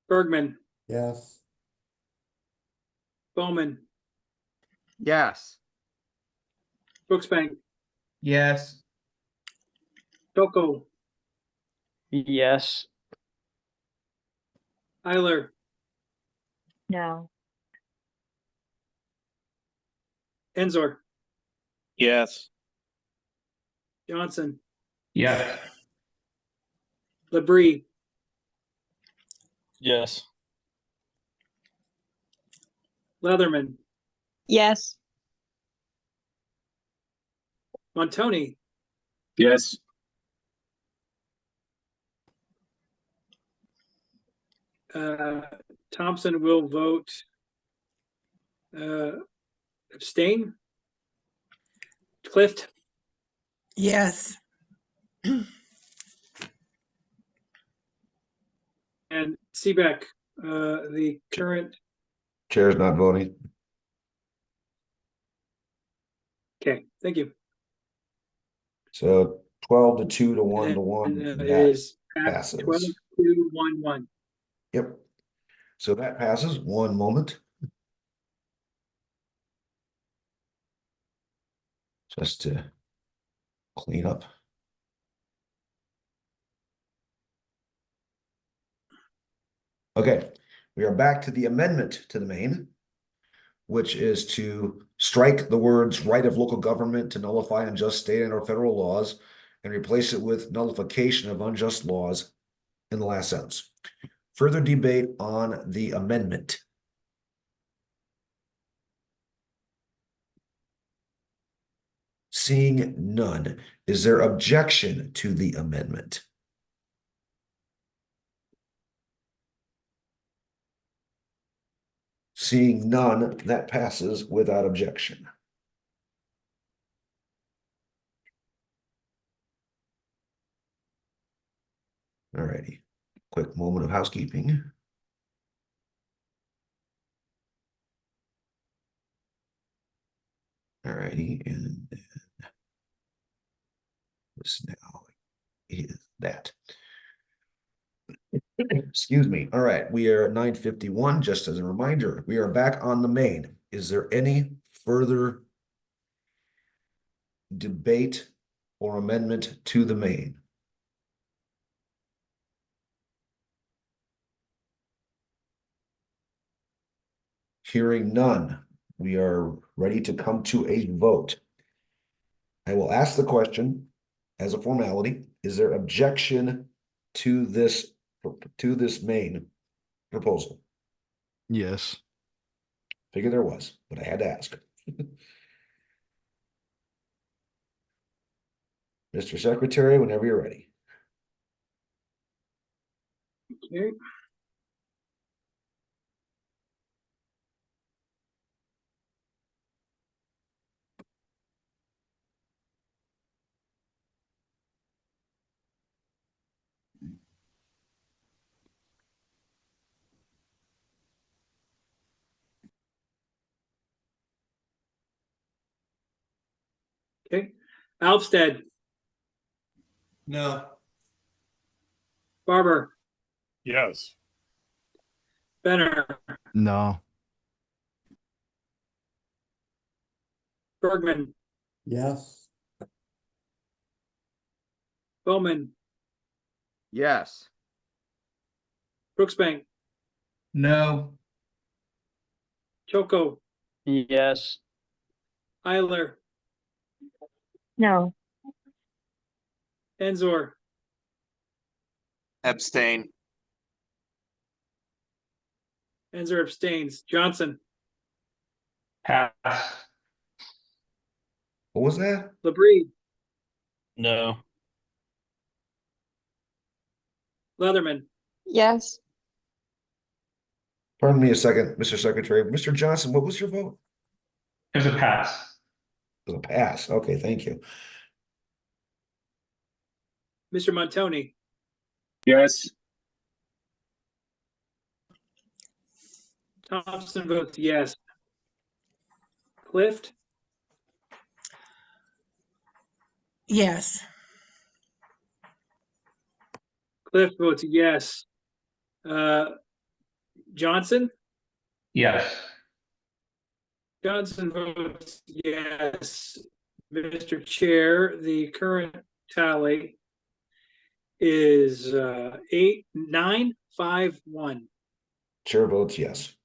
Bergman, Yes. Bowman, Yes. Brooksbank, Yes. Stokoe, Yes. Eiler, No. Enzor, Yes. Johnson, Yes. Labrie, Yes. Leatherman, Yes. Montoni, Yes. uh, Thompson will vote abstain. Clift, Yes. and Seebeck, the current. Chair's not voting. Okay, thank you. So 12 to 2 to 1 And, to 1. it That is passes. 12 to 1 1. Yep. So that passes. One moment. Just to clean up. Okay, we are back to the amendment to the main, which is to strike the words right of local government to nullify unjust state and or federal laws and replace it with nullification of unjust laws in the last sentence. Further debate on the amendment. Seeing none, is there objection to the amendment? Seeing none, that passes without objection. All righty, quick moment of housekeeping. All righty, and then this now is that. Excuse me. All right, we are at 9:51. Just as a reminder, we are back on the main. Is there any further debate or amendment to the main? Hearing none, we are ready to come to a vote. I will ask the question as a formality. Is there objection to this main proposal? Yes. Figure there was, but I had to ask. Mr. Secretary, whenever you're ready. Okay. Okay. Alvstead, No. Barber, Yes. Benner, No. Bergman, Yes. Bowman, Yes. Brooksbank, No. Choco, Yes. Eiler, No. Enzor, Abstain. Enzor abstains. Johnson, Pass. What was that? Labrie, No. Leatherman, Yes. Pardon me a second, Mr. Secretary. Mr. Johnson, what was your vote? It was a pass. It was a pass. Okay, thank you. Mr. Montoni, Yes. Thompson votes yes. Clift, Yes. Clift votes yes. Johnson, Yes. Johnson votes yes. Mr. Chair, the current tally is 8-9-5-1. Chair votes yes.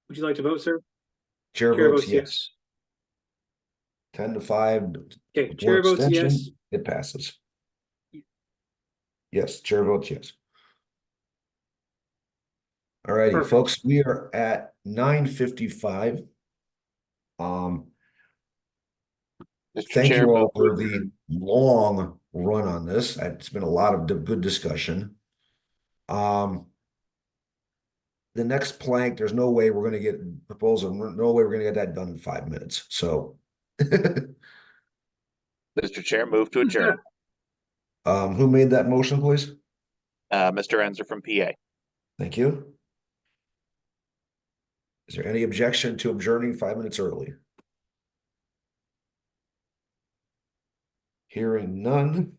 Would you like to vote, sir? Chair Chair votes votes yes. 10-5. Okay, One chair votes abstention. yes. It passes. Yes, chair votes yes. All righty, Perfect. folks, we are at 9:55. Mr. Thank Chair, you all move to for the adjourn. long run on this. It's been a lot of good discussion. The next plank, there's no way we're gonna get proposal, no way we're gonna get that done in 5 minutes, so. Mr. Chair, move to adjourn. Who made that motion, please? Mr. Enzer from PA. Thank you. Is there any objection to adjourning 5 minutes early? Hearing none.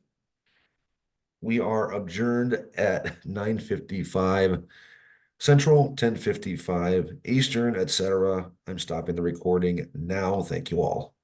We are adjourned at 9:55 Central, 10:55 Eastern, etc. I'm stopping the recording now. Thank you all.